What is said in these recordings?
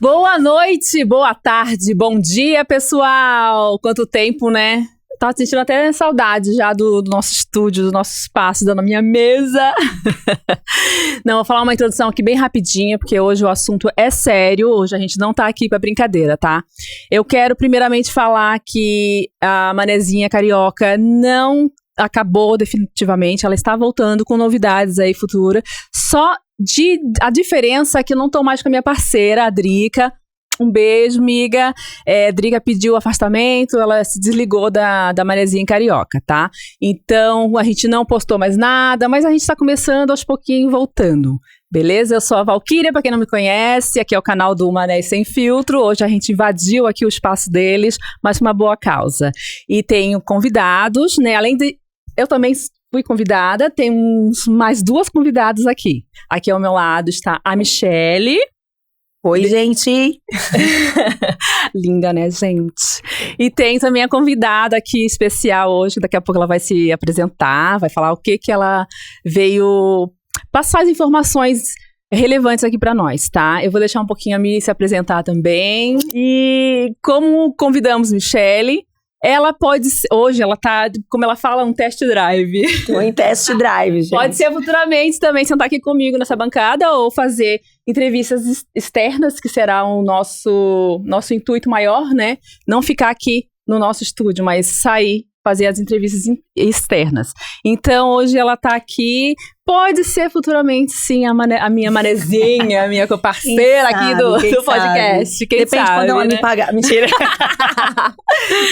Boa noite, boa tarde, bom dia, pessoal! Quanto tempo, né? Tava sentindo até saudade já do nosso estúdio, do nosso espaço, da minha mesa. Não, vou falar uma introdução aqui bem rapidinha, porque hoje o assunto é sério. Hoje a gente não tá aqui pra brincadeira, tá? Eu quero primeiramente falar que a Manezinha Carioca não acabou definitivamente. Ela está voltando com novidades aí futuras. A diferença é que eu não tô mais com a minha parceira, a Drica. Um beijo, miga. Drica pediu afastamento, ela se desligou da Manezinha Carioca, tá? Então, a gente não postou mais nada, mas a gente tá começando aos pouquinhos, voltando. Beleza? Eu sou a Valquíria, pra quem não me conhece, aqui é o canal do Mané Sem Filtro. Hoje a gente invadiu aqui o espaço deles, mas por uma boa causa. E tenho convidados, né? Além de... Eu também fui convidada, temos mais duas convidadas aqui. Aqui ao meu lado está a Michele. Oi, gente! Linda, né, gente? E tem também a convidada aqui especial hoje, daqui a pouco ela vai se apresentar, vai falar o que ela veio passar as informações relevantes aqui pra nós, tá? Eu vou deixar um pouquinho a Mi se apresentar também. E como convidamos Michele, ela pode, hoje ela tá, como ela fala, um test drive. Um test drive, gente. Pode ser futuramente também sentar aqui comigo nessa bancada ou fazer entrevistas externas, que será o nosso intuito maior, né? Não ficar aqui no nosso estúdio, mas sair, fazer as entrevistas externas. Então, hoje ela tá aqui, pode ser futuramente, sim, a minha manezinha, a minha parceira aqui do podcast. Quem Depende sabe, quando ela me pagar. Mentira.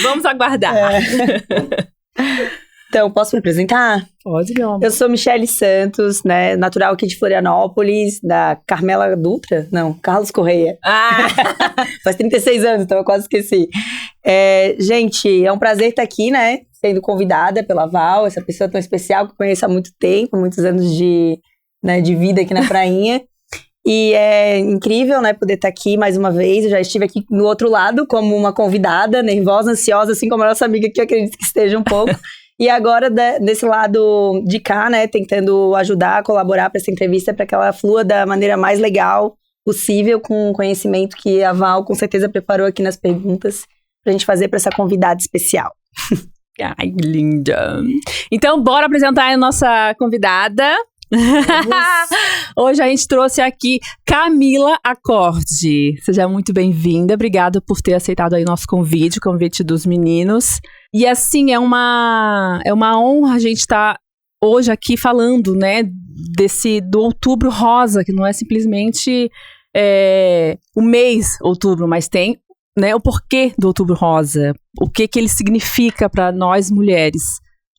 Vamos aguardar. Então, posso me apresentar? Pode, meu amor. Eu sou Michele Santos, né? Natural aqui de Florianópolis, da Carmela Dutra? Não, Carlos Correia. Faz 36 anos, então eu quase esqueci. Gente, é um prazer estar aqui, né? Sendo convidada pela Val, essa pessoa tão especial que eu conheço há muito tempo, muitos anos de vida aqui na prainha. E é incrível, né, poder estar aqui mais uma vez. Eu já estive aqui no outro lado como uma convidada, nervosa, ansiosa, assim como a nossa amiga que eu acredito que esteja um pouco. E agora, desse lado de cá, né, tentando ajudar, colaborar para essa entrevista, para que ela flua da maneira mais legal possível, com o conhecimento que a Val com certeza preparou aqui nas perguntas, pra gente fazer para essa convidada especial. Ai, linda! Então, bora apresentar a nossa convidada. Hoje a gente trouxe aqui Camila Acorde. Seja muito bem-vinda, obrigada por ter aceitado aí o nosso convite, o convite dos meninos. E assim, é uma honra a gente estar hoje aqui falando, né, do Outubro Rosa, que não é simplesmente o mês Outubro, mas tem, né, o porquê do Outubro Rosa, o que ele significa para nós mulheres,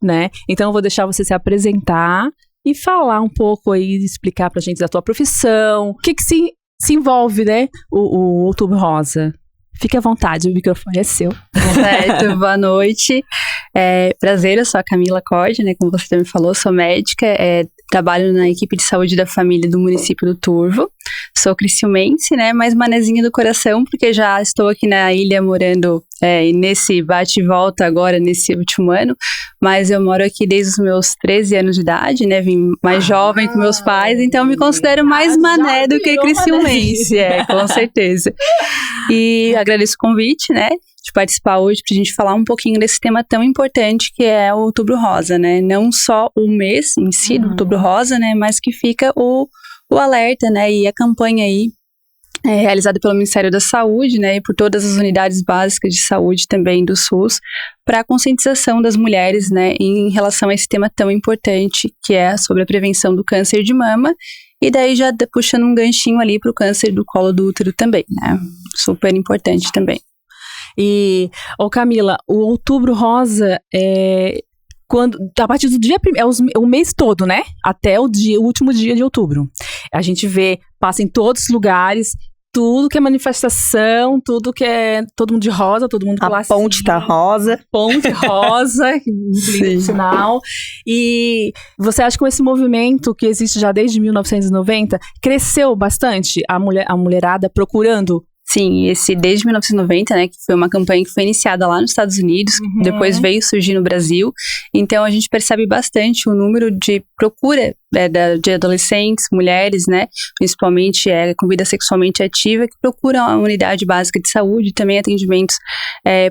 né? Então eu vou deixar você se apresentar e falar um pouco aí, explicar pra gente da tua profissão, o que se envolve, né, o Outubro Rosa. Fique à vontade, o microfone é seu. Certo, boa noite. Prazer, eu sou a Camila Acorde, né, como você também falou, sou médica, trabalho na equipe de saúde da família do município do Turvo. Sou criciumense, né, mas manezinha do coração, porque já estou aqui na ilha morando nesse bate e volta agora, nesse último ano, mas eu moro aqui desde os meus 13 anos de idade, né, vim mais jovem com meus pais, então me considero mais mané do que criciumense, com certeza. E agradeço o convite, né, de participar hoje pra gente falar um pouquinho desse tema tão importante que é o Outubro Rosa, né, não só o mês em si do Outubro Rosa, né, mas que fica o alerta, né, e a campanha aí realizada pelo Ministério da Saúde, né, e por todas as unidades básicas de saúde também do SUS, para a conscientização das mulheres, né, em relação a esse tema tão importante, que é sobre a prevenção do câncer de mama, e daí já puxando um ganchinho ali para o câncer do colo do útero também, né, super importante também. E, Camila, o Outubro Rosa a partir do dia o mês todo, né? Até o último dia de outubro. A gente passa em todos os lugares, tudo que é manifestação, tudo que é todo mundo de rosa, todo mundo com lacinho. A ponte tá rosa. Ponte rosa, que lindo sinal. E você acha que com esse movimento que existe já desde 1990, cresceu bastante a mulherada procurando Sim, esse desde 1990, né, que foi uma campanha que foi iniciada lá nos Estados Unidos, depois veio surgir no Brasil. Então, a gente percebe bastante o número de procura de adolescentes, mulheres, né, principalmente com vida sexualmente ativa, que procuram a unidade básica de saúde, também atendimentos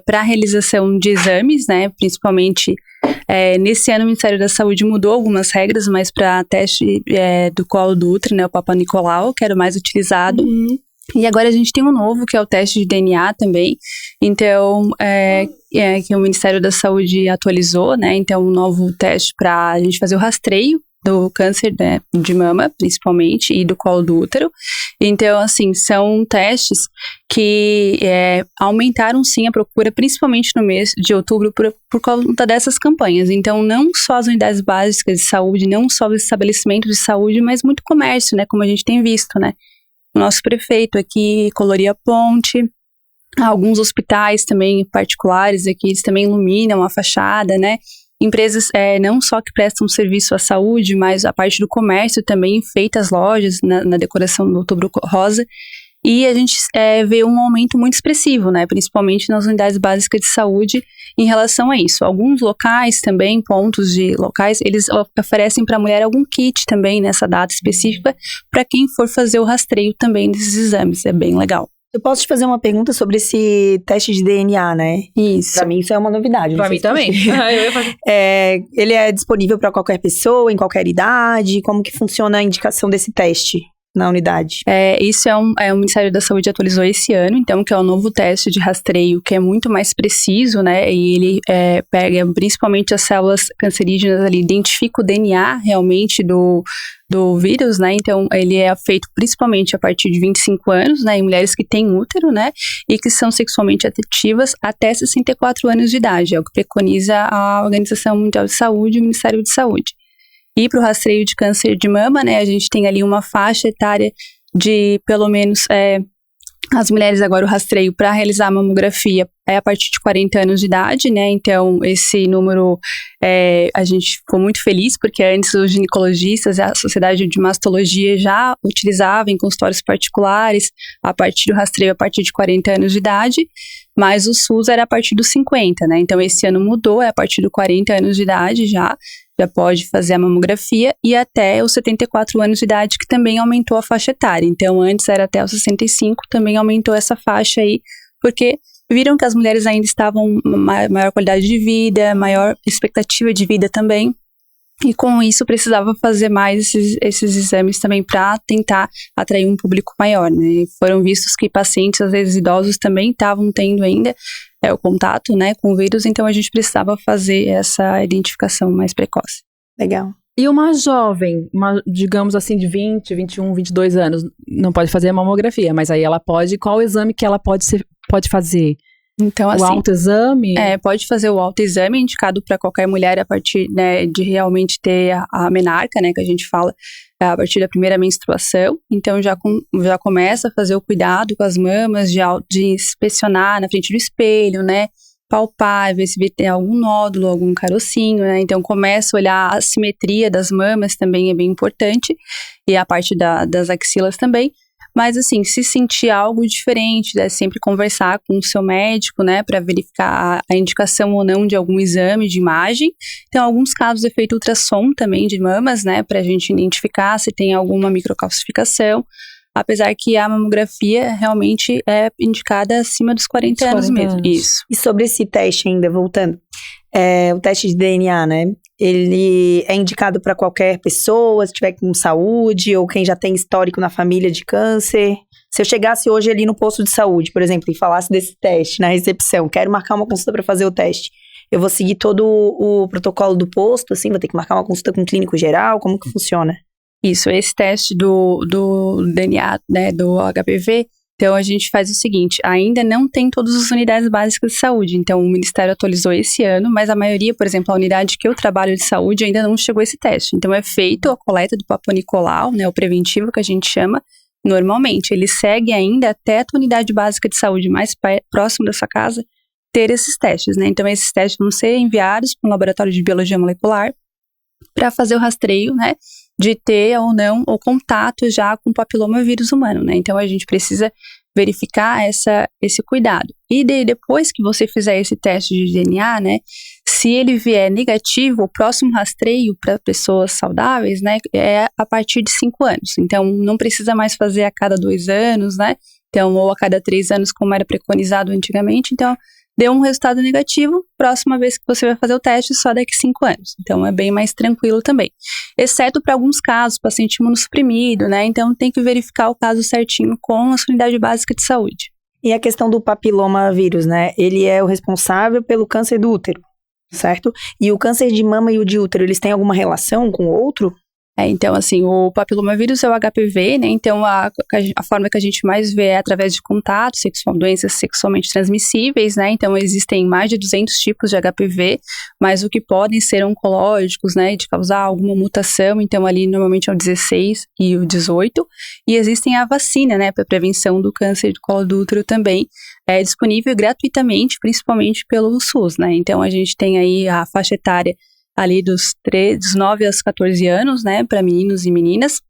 para realização de exames, né, principalmente nesse ano o Ministério da Saúde mudou algumas regras, mas para teste do colo do útero, né, o Papa Nicolau, que era o mais utilizado. E agora a gente tem um novo, que é o teste de DNA também. Então, que o Ministério da Saúde atualizou, né? Então, um novo teste para a gente fazer o rastreio do câncer, né, de mama, principalmente, e do colo do útero. Então, assim, são testes que aumentaram, sim, a procura, principalmente no mês de outubro, por conta dessas campanhas. Então, não só as unidades básicas de saúde, não só os estabelecimentos de saúde, mas muito comércio, né, como a gente tem visto, né. O nosso prefeito aqui coloria a ponte, alguns hospitais também particulares aqui, eles também iluminam a fachada, né. Empresas não só que prestam serviço à saúde, mas a parte do comércio também enfeita as lojas na decoração do Outubro Rosa. E a gente vê um aumento muito expressivo, né, principalmente nas unidades básicas de saúde em relação a isso. Alguns locais também, pontos de locais, eles oferecem para a mulher algum kit também nessa data específica para quem for fazer o rastreio também desses exames. É bem legal. Eu posso te fazer uma pergunta sobre esse teste de DNA, né? Isso. Pra mim isso é uma novidade. Pra mim também. Ele é disponível para qualquer pessoa, em qualquer idade? Como que funciona a indicação desse teste na unidade? Isso o Ministério da Saúde atualizou esse ano, então, que é o novo teste de rastreio, que é muito mais preciso, né? E ele pega principalmente as células cancerígenas ali, identifica o DNA realmente do vírus, né, então ele é feito principalmente a partir de 25 anos, né, em mulheres que têm útero, né, e que são sexualmente ativas até 64 anos de idade, é o que preconiza a Organização Mundial de Saúde e o Ministério de Saúde. E para o rastreio de câncer de mama, né, a gente tem ali uma faixa etária de pelo menos as mulheres agora, o rastreio para realizar a mamografia é a partir de 40 anos de idade, né? Então, esse número, a gente ficou muito feliz, porque antes os ginecologistas e a Sociedade de Mastologia já utilizavam em consultórios particulares a partir do rastreio a partir de 40 anos de idade, mas o SUS era a partir dos 50, né? Então, esse ano mudou, é a partir dos 40 anos de idade já pode fazer a mamografia, e até os 74 anos de idade, que também aumentou a faixa etária. Então, antes era até os 65, também aumentou essa faixa aí, porque viram que as mulheres ainda estavam maior qualidade de vida, maior expectativa de vida também, e com isso precisava fazer mais esses exames também para tentar atrair um público maior, né? Foram vistos que pacientes, às vezes idosos, também estavam tendo ainda o contato, né, com o vírus, então a gente precisava fazer essa identificação mais precoce. Legal. E uma jovem, digamos assim, de 20, 21, 22 anos, não pode fazer a mamografia, mas aí ela pode, qual o exame que ela pode fazer? Então, assim, o autoexame? Pode fazer o autoexame, indicado para qualquer mulher a partir, né, de realmente ter a menarca, né, que a gente fala, a partir da primeira menstruação. Então, já começa a fazer o cuidado com as mamas, de inspecionar na frente do espelho, né, palpar, ver se tem algum nódulo, algum carocinho, né, então começa a olhar a simetria das mamas, também é bem importante, e a parte das axilas também. Mas, assim, se sentir algo diferente, deve sempre conversar com o seu médico, né, para verificar a indicação ou não de algum exame de imagem. Então, em alguns casos é feito ultrassom também de mamas, né, para a gente identificar se tem alguma microcalcificação, apesar que a mamografia realmente é indicada acima dos 40 anos mesmo. Isso. E sobre esse teste ainda, voltando, o teste de DNA, né? Ele é indicado para qualquer pessoa, se tiver com saúde, ou quem já tem histórico na família de câncer. Se eu chegasse hoje ali no posto de saúde, por exemplo, e falasse desse teste na recepção, quero marcar uma consulta para fazer o teste, eu vou seguir todo o protocolo do posto, assim, vou ter que marcar uma consulta com um clínico geral, como que funciona? Isso, esse teste do DNA, né, do HPV, então a gente faz o seguinte, ainda não tem todas as unidades básicas de saúde, então o Ministério atualizou esse ano, mas a maioria, por exemplo, a unidade que eu trabalho de saúde ainda não chegou esse teste, então é feito a coleta do Papa Nicolau, né, o preventivo que a gente chama, normalmente, ele segue ainda até a tua unidade básica de saúde mais próximo da sua casa, ter esses testes, né, então esses testes vão ser enviados para um laboratório de biologia molecular para fazer o rastreio, né, de ter ou não o contato já com o papilomavírus humano, né? Então, a gente precisa verificar esse cuidado. E depois que você fizer esse teste de DNA, né, se ele vier negativo, o próximo rastreio para pessoas saudáveis, né, é a partir de 5 anos. Então, não precisa mais fazer a cada 2 anos, né, então, ou a cada 3 anos, como era preconizado antigamente. Então, deu um resultado negativo, próxima vez que você vai fazer o teste, só daqui 5 anos. Então, é bem mais tranquilo também. Exceto para alguns casos, paciente imunossuprimido, né? Então, tem que verificar o caso certinho com a sua unidade básica de saúde. E a questão do papilomavírus, né? Ele é o responsável pelo câncer do útero, certo? E o câncer de mama e o de útero, eles têm alguma relação com o outro? Então, assim, o papilomavírus é o HPV, né? Então, a forma que a gente mais vê é através de contato, doenças sexualmente transmissíveis, né? Então, existem mais de 200 tipos de HPV, mas o que podem ser oncológicos, né? De causar alguma mutação, então, ali normalmente é o 16 e o 18. E existem a vacina, né? Para prevenção do câncer de colo do útero também. É disponível gratuitamente, principalmente pelo SUS, né? Então, a gente tem aí a faixa etária ali dos 9 aos 14 anos, né, para meninos e meninas.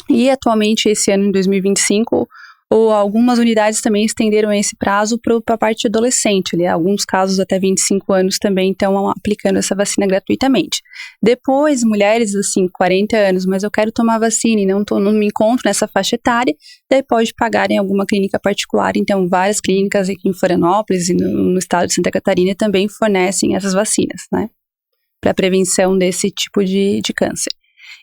E atualmente, esse ano, em 2025, algumas unidades também estenderam esse prazo para a parte adolescente, ali, alguns casos até 25 anos também estão aplicando essa vacina gratuitamente. Depois, mulheres, assim, 40 anos, mas eu quero tomar vacina e não me encontro nessa faixa etária, daí pode pagar em alguma clínica particular. Então, várias clínicas aqui em Florianópolis e no estado de Santa Catarina também fornecem essas vacinas, né, para prevenção desse tipo de câncer.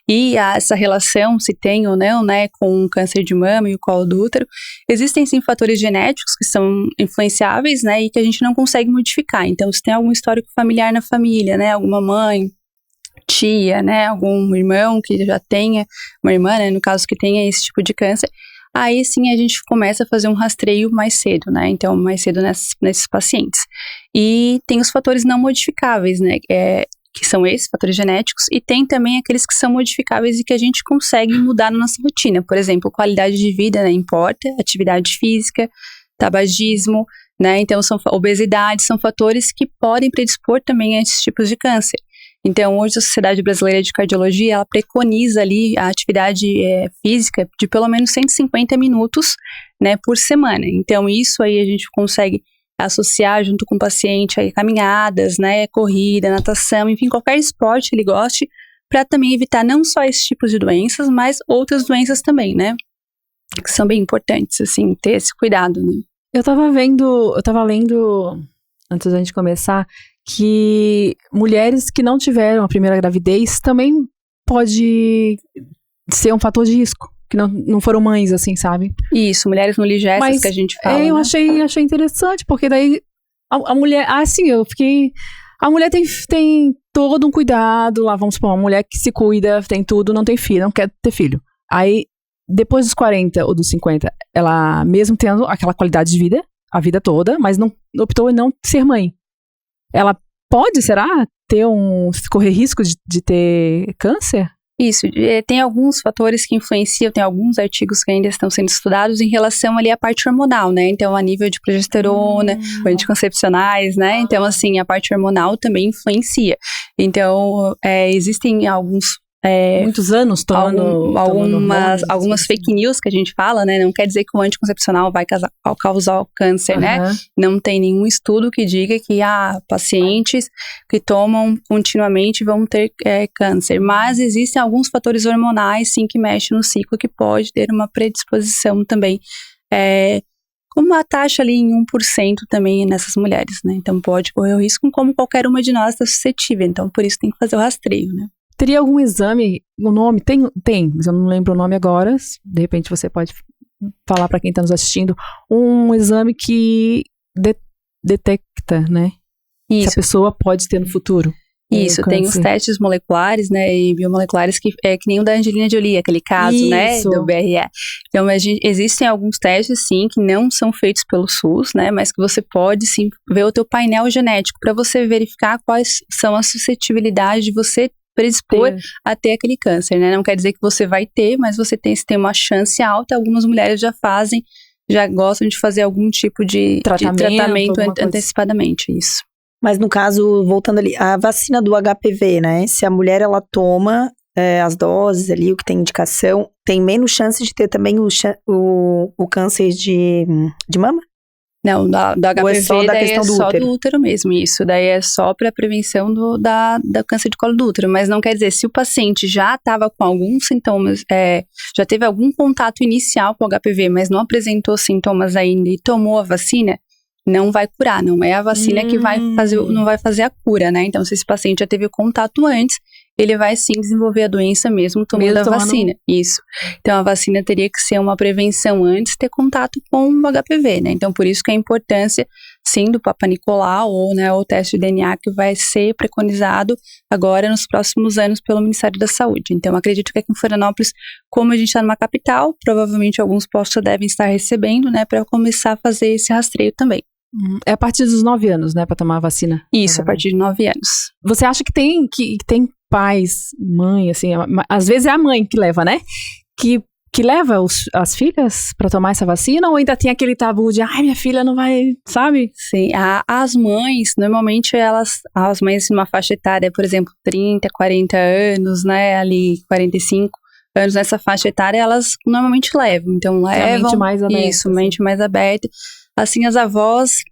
E essa relação, se tem ou não, né, com o câncer de mama e o colo do útero, existem sim fatores genéticos que são influenciáveis, né, e que a gente não consegue modificar. Então, se tem algum histórico familiar na família, né, alguma mãe, tia, né, algum irmão que já tenha, uma irmã, né, no caso que tenha esse tipo de câncer, aí sim a gente começa a fazer um rastreio mais cedo, né, então mais cedo nesses pacientes. E tem os fatores não modificáveis, né, que são esses fatores genéticos, e tem também aqueles que são modificáveis e que a gente consegue mudar na nossa rotina. Por exemplo, qualidade de vida, né, importa, atividade física, tabagismo, né, então obesidade, são fatores que podem predispor também a esses tipos de câncer. Então, hoje a Sociedade Brasileira de Cardiologia, ela preconiza ali a atividade física de pelo menos 150 minutos, né, por semana. Então, isso aí a gente consegue associar junto com o paciente aí caminhadas, né, corrida, natação, enfim, qualquer esporte que ele goste, para também evitar não só esses tipos de doenças, mas outras doenças também, né, que são bem importantes, assim, ter esse cuidado, né. Eu tava lendo, antes da gente começar, que mulheres que não tiveram a primeira gravidez também pode ser um fator de risco. Que não foram mães, assim, sabe? Isso, mulheres no ligestas que a gente fala, eu né? achei interessante, porque daí a mulher... eu fiquei... A mulher tem todo um cuidado lá, vamos supor, uma mulher que se cuida, tem tudo, não tem filho, não quer ter filho. Aí, depois dos 40 ou dos 50, ela, mesmo tendo aquela qualidade de vida, a vida toda, mas não optou em não ser mãe. Ela pode, será, correr risco de ter câncer? Isso, tem alguns fatores que influenciam, tem alguns artigos que ainda estão sendo estudados em relação ali à parte hormonal, né, então a nível de progesterona, anticoncepcionais, né, então assim, a parte hormonal também influencia, então existem muitos anos tomando algumas fake news que a gente fala, né? Não quer dizer que o anticoncepcional vai causar câncer, né? Não tem nenhum estudo que diga que pacientes que tomam continuamente vão ter câncer. Mas existem alguns fatores hormonais, sim, que mexem no ciclo, que pode ter uma predisposição também, com uma taxa ali em 1% também nessas mulheres, né? Então pode correr o risco, como qualquer uma de nós está suscetível. Então por isso tem que fazer o rastreio, né? Teria algum exame, o nome? Tem, mas eu não lembro o nome agora. De repente você pode falar para quem está nos assistindo. Um exame que detecta, né? Isso. Se a pessoa pode ter no futuro. Isso, tem os testes moleculares, né, e biomoleculares que nem o da Angelina Jolie, aquele caso, né, do BRE. Então, existem alguns testes, sim, que não são feitos pelo SUS, né, mas que você pode, sim, ver o teu painel genético para você verificar quais são as suscetibilidades de você predispor a ter aquele câncer, né? Não quer dizer que você vai ter, mas você tem uma chance alta. Algumas mulheres já gostam de fazer algum tipo de tratamento antecipadamente, isso. Mas no caso, voltando ali, a vacina do HPV, né? Se a mulher, ela toma, as doses ali, o que tem indicação, tem menos chance de ter também o câncer de mama? Não, do HPV Ou é só da questão do só útero? do útero mesmo, isso. Daí é só para prevenção do câncer de colo do útero. Mas não quer dizer, se o paciente já estava com alguns sintomas, já teve algum contato inicial com o HPV, mas não apresentou sintomas ainda e tomou a vacina, não vai curar. Não é a vacina que não vai fazer a cura, né? Então, se esse paciente já teve contato antes, ele vai sim desenvolver a doença mesmo tomando a vacina. Isso. Então, a vacina teria que ser uma prevenção antes de ter contato com o HPV, né? Então, por isso que a importância, sim, do Papa Nicolau ou, né, o teste de DNA que vai ser preconizado agora nos próximos anos pelo Ministério da Saúde. Então, acredito que aqui em Florianópolis, como a gente está numa capital, provavelmente alguns postos já devem estar recebendo, né, para começar a fazer esse rastreio também. É a partir dos 9 anos, né, pra tomar a vacina? Isso, a partir de 9 anos. Você acha que tem pais, mãe, assim, às vezes é a mãe que leva, né? Que leva as filhas pra tomar essa vacina, ou ainda tem aquele tabu de, minha filha não vai, sabe? Sim, as mães, normalmente as mães numa faixa etária, por exemplo, 30, 40 anos, né, ali 45 anos nessa faixa etária, elas normalmente levam. Então levam, mente mais aberta, isso, mente mais aberta. Assim, as avós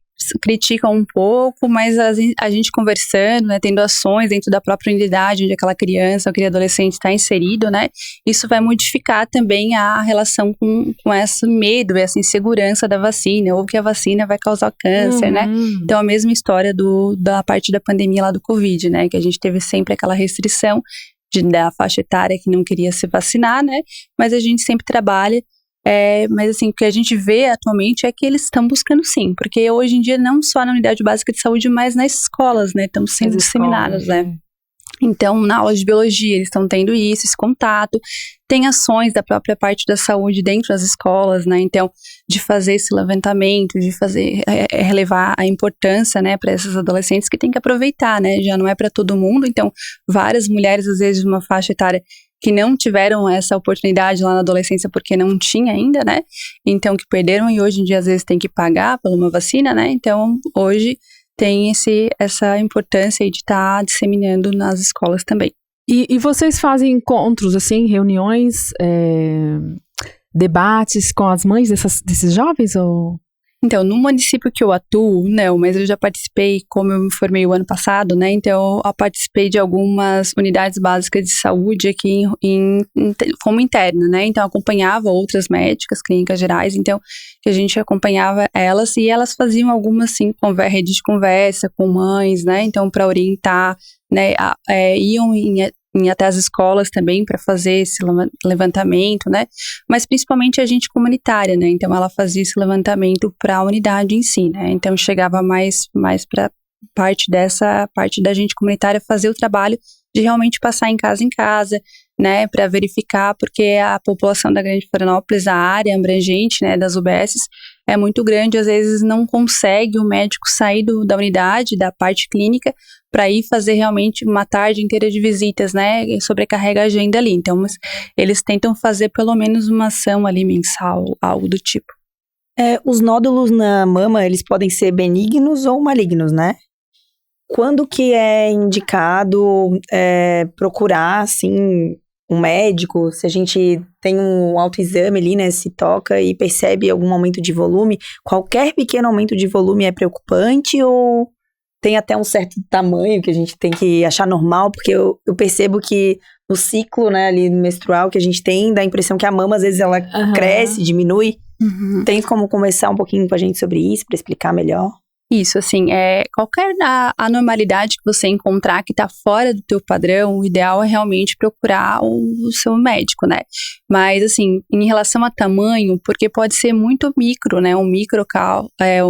criticam um pouco, mas a gente conversando, né, tendo ações dentro da própria unidade onde aquela criança ou aquele adolescente está inserido, né, isso vai modificar também a relação com esse medo, essa insegurança da vacina, ou que a vacina vai causar câncer, né. Então, a mesma história da parte da pandemia lá do Covid, né, que a gente teve sempre aquela restrição da faixa etária que não queria se vacinar, né, mas a gente sempre trabalha. Mas assim, o que a gente vê atualmente é que eles estão buscando sim, porque hoje em dia não só na unidade básica de saúde, mas nas escolas, né, estão sendo disseminados, né. Então, na aula de biologia, eles estão tendo isso, esse contato. Tem ações da própria parte da saúde dentro das escolas, né, então, de fazer esse levantamento, de fazer, relevar a importância, né, para esses adolescentes que tem que aproveitar, né, já não é para todo mundo, então, várias mulheres, às vezes, de uma faixa etária que não tiveram essa oportunidade lá na adolescência porque não tinha ainda, né, então que perderam e hoje em dia às vezes tem que pagar por uma vacina, né, então hoje tem essa importância aí de estar disseminando nas escolas também. E vocês fazem encontros, assim, reuniões, debates com as mães desses jovens, ou... Então, no município que eu atuo, não, mas eu já participei, como eu me formei o ano passado, né, então eu participei de algumas unidades básicas de saúde aqui como interna, né, então eu acompanhava outras médicas, clínicas gerais, então que a gente acompanhava elas e elas faziam algumas, assim, rede de conversa com mães, né, então para orientar, né, iam até as escolas também para fazer esse levantamento, né? Mas principalmente a gente comunitária, né? Então ela fazia esse levantamento para a unidade em si, né? Então chegava mais para parte da gente comunitária fazer o trabalho de realmente passar em casa, né? Para verificar, porque a população da Grande Florianópolis, a área abrangente, né? Das UBSs é muito grande, às vezes não consegue o médico sair da unidade, da parte clínica, para ir fazer realmente uma tarde inteira de visitas, né, e sobrecarrega a agenda ali. Então, eles tentam fazer pelo menos uma ação ali mensal, algo do tipo. Os nódulos na mama, eles podem ser benignos ou malignos, né? Quando que é indicado procurar, assim, um médico? Se a gente tem um autoexame ali, né, se toca e percebe algum aumento de volume, qualquer pequeno aumento de volume é preocupante ou tem até um certo tamanho que a gente tem que achar normal? Porque eu percebo que no ciclo, né, ali menstrual que a gente tem, dá a impressão que a mama, às vezes, ela cresce, diminui. Tem como conversar um pouquinho com a gente sobre isso, para explicar melhor? Isso, assim, qualquer anormalidade que você encontrar que está fora do teu padrão, o ideal é realmente procurar o seu médico, né? Mas, assim, em relação a tamanho, porque pode ser muito micro, né? Um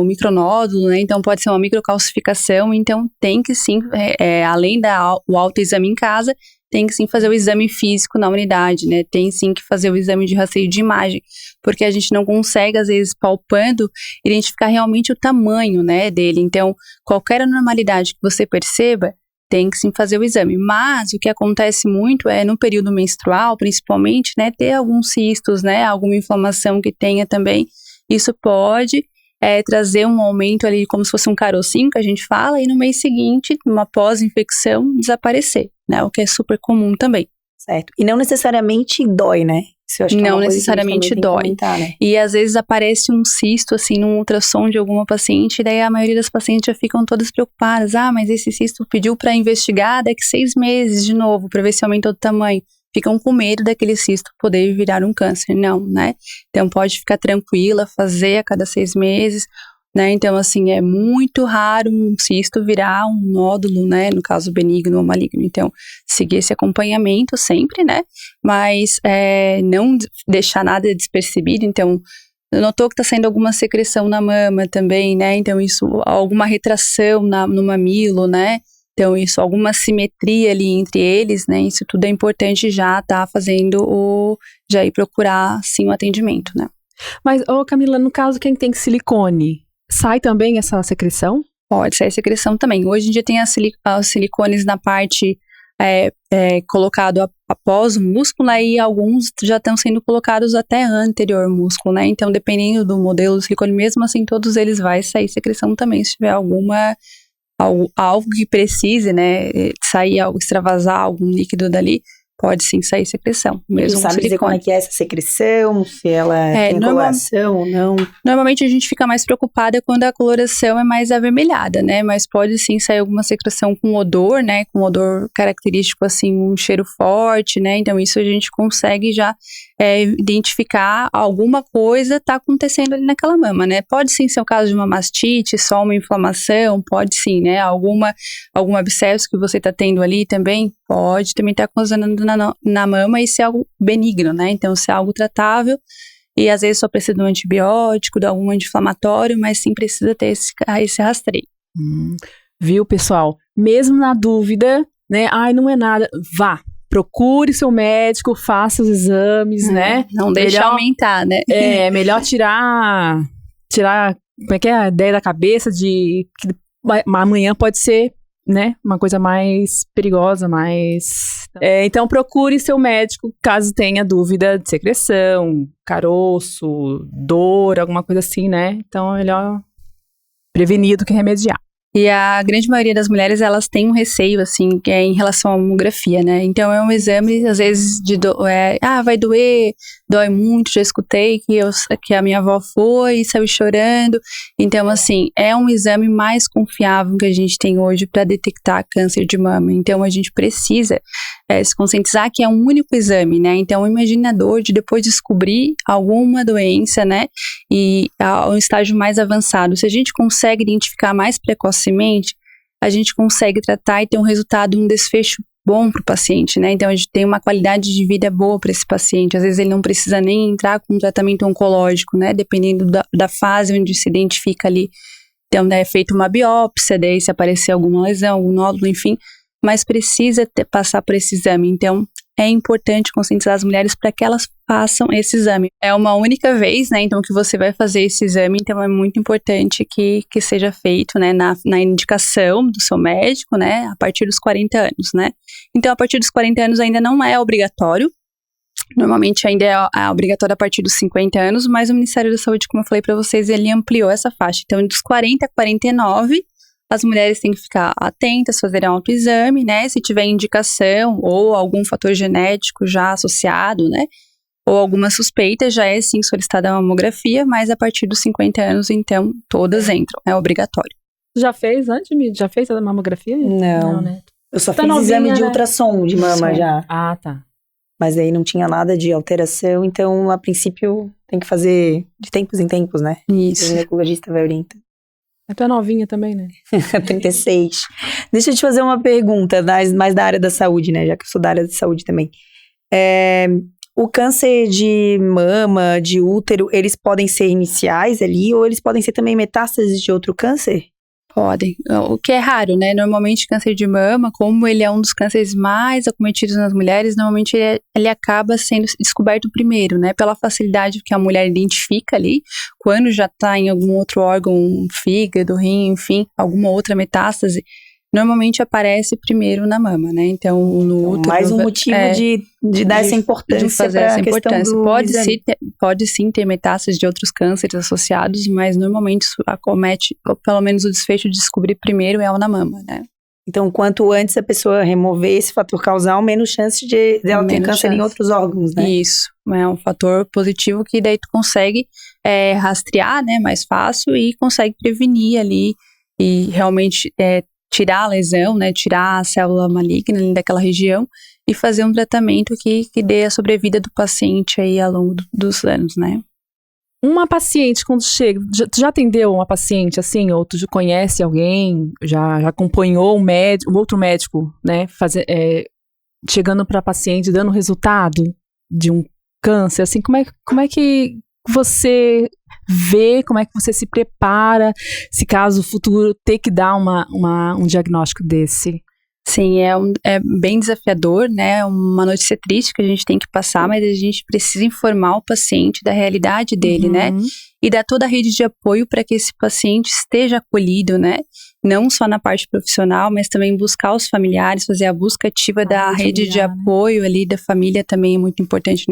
micronódulo, né? Então, pode ser uma microcalcificação, então tem que sim, além do autoexame em casa, tem que sim fazer o exame físico na unidade, né? Tem sim que fazer o exame de rastreio de imagem, porque a gente não consegue, às vezes, palpando, identificar realmente o tamanho, né, dele. Então, qualquer anormalidade que você perceba, tem que sim fazer o exame. Mas o que acontece muito é no período menstrual, principalmente, né, ter alguns cistos, né, alguma inflamação que tenha também. Isso pode trazer um aumento ali, como se fosse um carocinho que a gente fala, e no mês seguinte, numa pós-infecção, desaparecer, né, o que é super comum também. Certo. E não necessariamente dói, né? Isso eu acho que não é uma coisa necessariamente que a gente dói. também tem que comentar, né? E às vezes aparece um cisto, assim, num ultrassom de alguma paciente, e daí a maioria das pacientes já ficam todas preocupadas. Mas esse cisto pediu pra investigar daqui 6 meses de novo, pra ver se aumentou de tamanho. Ficam com medo daquele cisto poder virar um câncer. Não, né? Então pode ficar tranquila, fazer a cada 6 meses, né? Então, assim, é muito raro um cisto virar um nódulo, né? No caso, benigno ou maligno. Então, seguir esse acompanhamento sempre, né? Mas não deixar nada despercebido. Então, notou que está saindo alguma secreção na mama também, né? Então, isso, alguma retração no mamilo, né? Então, isso, alguma simetria ali entre eles, né? Isso tudo é importante já tá fazendo já ir procurar, sim, o atendimento, né? Mas, Camila, no caso, quem tem silicone, sai também essa secreção? Pode sair secreção também. Hoje em dia tem os silicones na parte colocado após o músculo, né, e alguns já estão sendo colocados até anterior ao músculo, né? Então, dependendo do modelo do silicone, mesmo assim, todos eles vai sair secreção também, se tiver algo que precise, né, sair algo, extravasar algum líquido dali, pode sim sair secreção. Mesmo sabe dizer como é que é essa secreção? Se ela tem coloração ou não? Normalmente a gente fica mais preocupada quando a coloração é mais avermelhada, né? Mas pode sim sair alguma secreção com odor, né? Com odor característico, assim, um cheiro forte, né? Então isso a gente consegue já identificar alguma coisa tá acontecendo ali naquela mama, né? Pode sim ser o caso de uma mastite, só uma inflamação, pode sim, né? Algum abscesso que você tá tendo ali também, pode também estar causando na mama e ser algo benigno, né? Então, se é algo tratável e às vezes só precisa de um antibiótico, de algum anti-inflamatório, mas sim precisa ter esse rastreio. Viu, pessoal? Mesmo na dúvida, né? Não é nada, vá. Procure seu médico, faça os exames, né? Não deixe aumentar, né? Melhor tirar, como é que é a ideia da cabeça de que amanhã pode ser, né? Uma coisa mais perigosa, então procure seu médico caso tenha dúvida de secreção, caroço, dor, alguma coisa assim, né? Então é melhor prevenir do que remediar. E a grande maioria das mulheres, elas têm um receio, assim, que é em relação à mamografia, né? Então, é um exame, às vezes, vai doer, dói muito, já escutei que a minha avó foi e saiu chorando. Então, assim, é um exame mais confiável que a gente tem hoje para detectar câncer de mama. Então, a gente precisa se conscientizar que é um único exame, né? Então, imagine a dor de depois descobrir alguma doença, né? E a um estágio mais avançado. Se a gente consegue identificar mais precocemente, a gente consegue tratar e ter um resultado, um desfecho bom para o paciente, né? Então, a gente tem uma qualidade de vida boa para esse paciente. Às vezes, ele não precisa nem entrar com um tratamento oncológico, né? Dependendo da fase onde se identifica ali. Então, é feita uma biópsia, daí se aparecer alguma lesão, algum nódulo, enfim, mas precisa passar por esse exame. Então, é importante conscientizar as mulheres para que elas façam esse exame. É uma única vez, né, então, que você vai fazer esse exame, então é muito importante que seja feito, né, na indicação do seu médico, né, a partir dos 40 anos, né. Então, a partir dos 40 anos ainda não é obrigatório, normalmente ainda é obrigatório a partir dos 50 anos, mas o Ministério da Saúde, como eu falei para vocês, ele ampliou essa faixa. Então, dos 40 a 49, as mulheres têm que ficar atentas, fazerem autoexame, né? Se tiver indicação ou algum fator genético já associado, né? Ou alguma suspeita, já é sim solicitada a mamografia, mas a partir dos 50 anos, então, todas entram, é obrigatório. Já fez antes, Já fez a mamografia? Não, né? Eu só fiz exame de ultrassom de mama já. Ah, tá. Mas aí não tinha nada de alteração, então, a princípio, tem que fazer de tempos em tempos, né? Isso. O ginecologista vai orientar. Tu é novinha também, né? 36. Deixa eu te fazer uma pergunta, mais da área da saúde, né? Já que eu sou da área da saúde também. O câncer de mama, de útero, eles podem ser iniciais ali ou eles podem ser também metástases de outro câncer? Podem, o que é raro, né? Normalmente câncer de mama, como ele é um dos cânceres mais acometidos nas mulheres, normalmente ele acaba sendo descoberto primeiro, né? Pela facilidade que a mulher identifica ali, quando já está em algum outro órgão, fígado, rim, enfim, alguma outra metástase, normalmente aparece primeiro na mama, né? Então, no útero... Mais um motivo de dar essa importância. De fazer essa importância. Pode sim ter metástases de outros cânceres associados, mas normalmente isso acomete, pelo menos o desfecho de descobrir primeiro é o na mama, né? Então, quanto antes a pessoa remover esse fator causal, menos chance de ela ter câncer em outros órgãos, né? Isso, é um fator positivo que daí tu consegue rastrear, né, mais fácil e consegue prevenir ali e realmente tirar a lesão, né, tirar a célula maligna ali daquela região e fazer um tratamento que dê a sobrevida do paciente aí ao longo dos anos, né? Uma paciente, quando chega, tu já atendeu uma paciente assim, ou tu já conhece alguém, já acompanhou um outro médico, né, chegando para paciente, dando resultado de um câncer, assim, como é que você vê, como é que você se prepara, se caso o futuro ter que dar um diagnóstico desse? Sim, é bem desafiador, né? Uma notícia triste que a gente tem que passar, mas a gente precisa informar o paciente da realidade dele, né? E dar toda a rede de apoio para que esse paciente esteja acolhido, né? Não só na parte profissional, mas também buscar os familiares, fazer a busca ativa da rede de apoio ali da família também é muito importante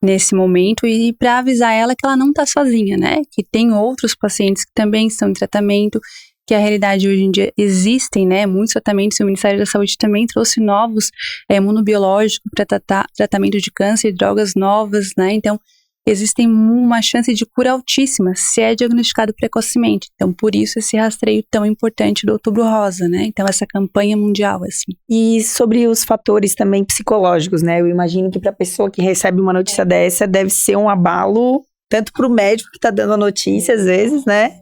nesse momento, e para avisar ela que ela não está sozinha, né? Que tem outros pacientes que também estão em tratamento, que a realidade hoje em dia existem, né, muitos tratamentos, e o Ministério da Saúde também trouxe novos imunobiológicos para tratamento de câncer, drogas novas, né, então existem uma chance de cura altíssima se é diagnosticado precocemente, então por isso esse rastreio tão importante do Outubro Rosa, né, então essa campanha mundial, assim. E sobre os fatores também psicológicos, né, eu imagino que para a pessoa que recebe uma notícia dessa, deve ser um abalo, tanto para o médico que está dando a notícia às vezes, né,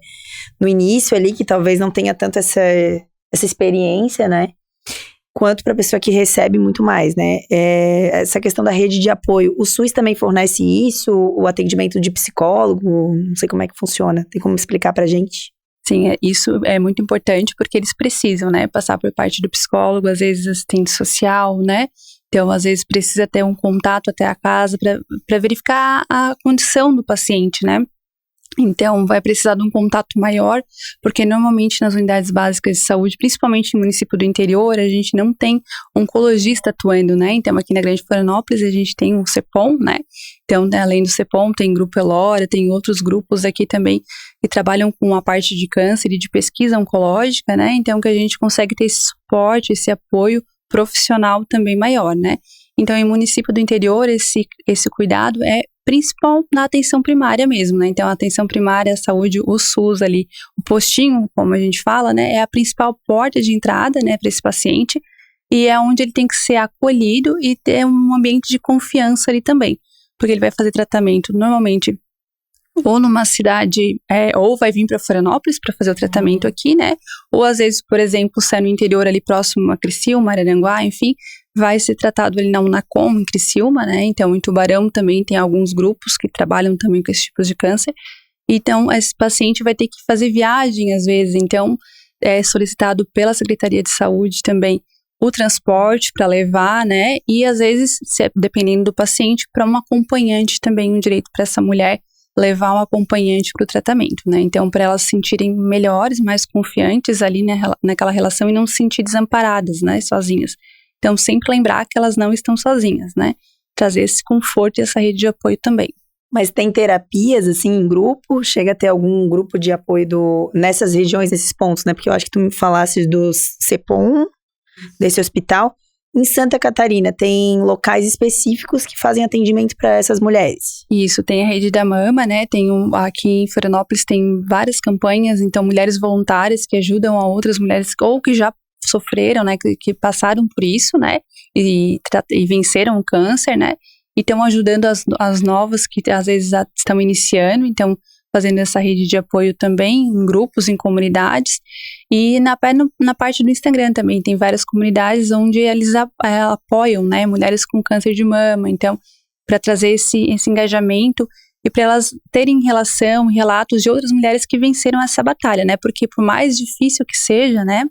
no início ali, que talvez não tenha tanto essa experiência, né? Quanto para a pessoa que recebe muito mais, né? Essa questão da rede de apoio. O SUS também fornece isso? O atendimento de psicólogo? Não sei como é que funciona. Tem como explicar pra gente? Sim, isso é muito importante porque eles precisam, né? Passar por parte do psicólogo, às vezes assistente social, né? Então, às vezes precisa ter um contato até a casa para verificar a condição do paciente, né? Então, vai precisar de um contato maior, porque normalmente nas unidades básicas de saúde, principalmente no município do interior, a gente não tem oncologista atuando, né? Então, aqui na Grande Florianópolis, a gente tem o CEPOM, né? Então, além do CEPOM, tem Grupo Elora, tem outros grupos aqui também que trabalham com a parte de câncer e de pesquisa oncológica, né? Então, que a gente consegue ter esse suporte, esse apoio profissional também maior, né? Então, em município do interior, esse cuidado é principal na atenção primária mesmo, né? Então, a atenção primária, a saúde, o SUS ali, o postinho, como a gente fala, né? É a principal porta de entrada, né, para esse paciente, e é onde ele tem que ser acolhido e ter um ambiente de confiança ali também, porque ele vai fazer tratamento normalmente ou numa cidade, ou vai vir para Florianópolis para fazer o tratamento aqui, né? Ou às vezes, por exemplo, se é no interior ali próximo a Criciúma, Araranguá, enfim, vai ser tratado ali na Unacom, em Criciúma, né? Então, em Tubarão também tem alguns grupos que trabalham também com esses tipos de câncer. Então, esse paciente vai ter que fazer viagem às vezes. Então, é solicitado pela Secretaria de Saúde também o transporte para levar, né? E às vezes, dependendo do paciente, para um acompanhante também, um direito para essa mulher levar um acompanhante para o tratamento, né? Então, para elas se sentirem melhores, mais confiantes ali naquela relação e não se sentir desamparadas, né? Sozinhas. Então, sempre lembrar que elas não estão sozinhas, né? Trazer esse conforto e essa rede de apoio também. Mas tem terapias, assim, em grupo? Chega a ter algum grupo de apoio nessas regiões, nesses pontos, né? Porque eu acho que tu me falaste do CEPOM, desse hospital. Em Santa Catarina, tem locais específicos que fazem atendimento para essas mulheres? Isso, tem a Rede da Mama, né? Aqui em Florianópolis tem várias campanhas, então mulheres voluntárias que ajudam a outras mulheres ou que já sofreram, né? Que passaram por isso, né? E venceram o câncer, né? E estão ajudando as novas que às vezes estão iniciando, então fazendo essa rede de apoio também em grupos, em comunidades. E na parte do Instagram também, tem várias comunidades onde eles apoiam, né, mulheres com câncer de mama. Então, para trazer esse engajamento e para elas terem relatos de outras mulheres que venceram essa batalha, né? Porque por mais difícil que seja, né,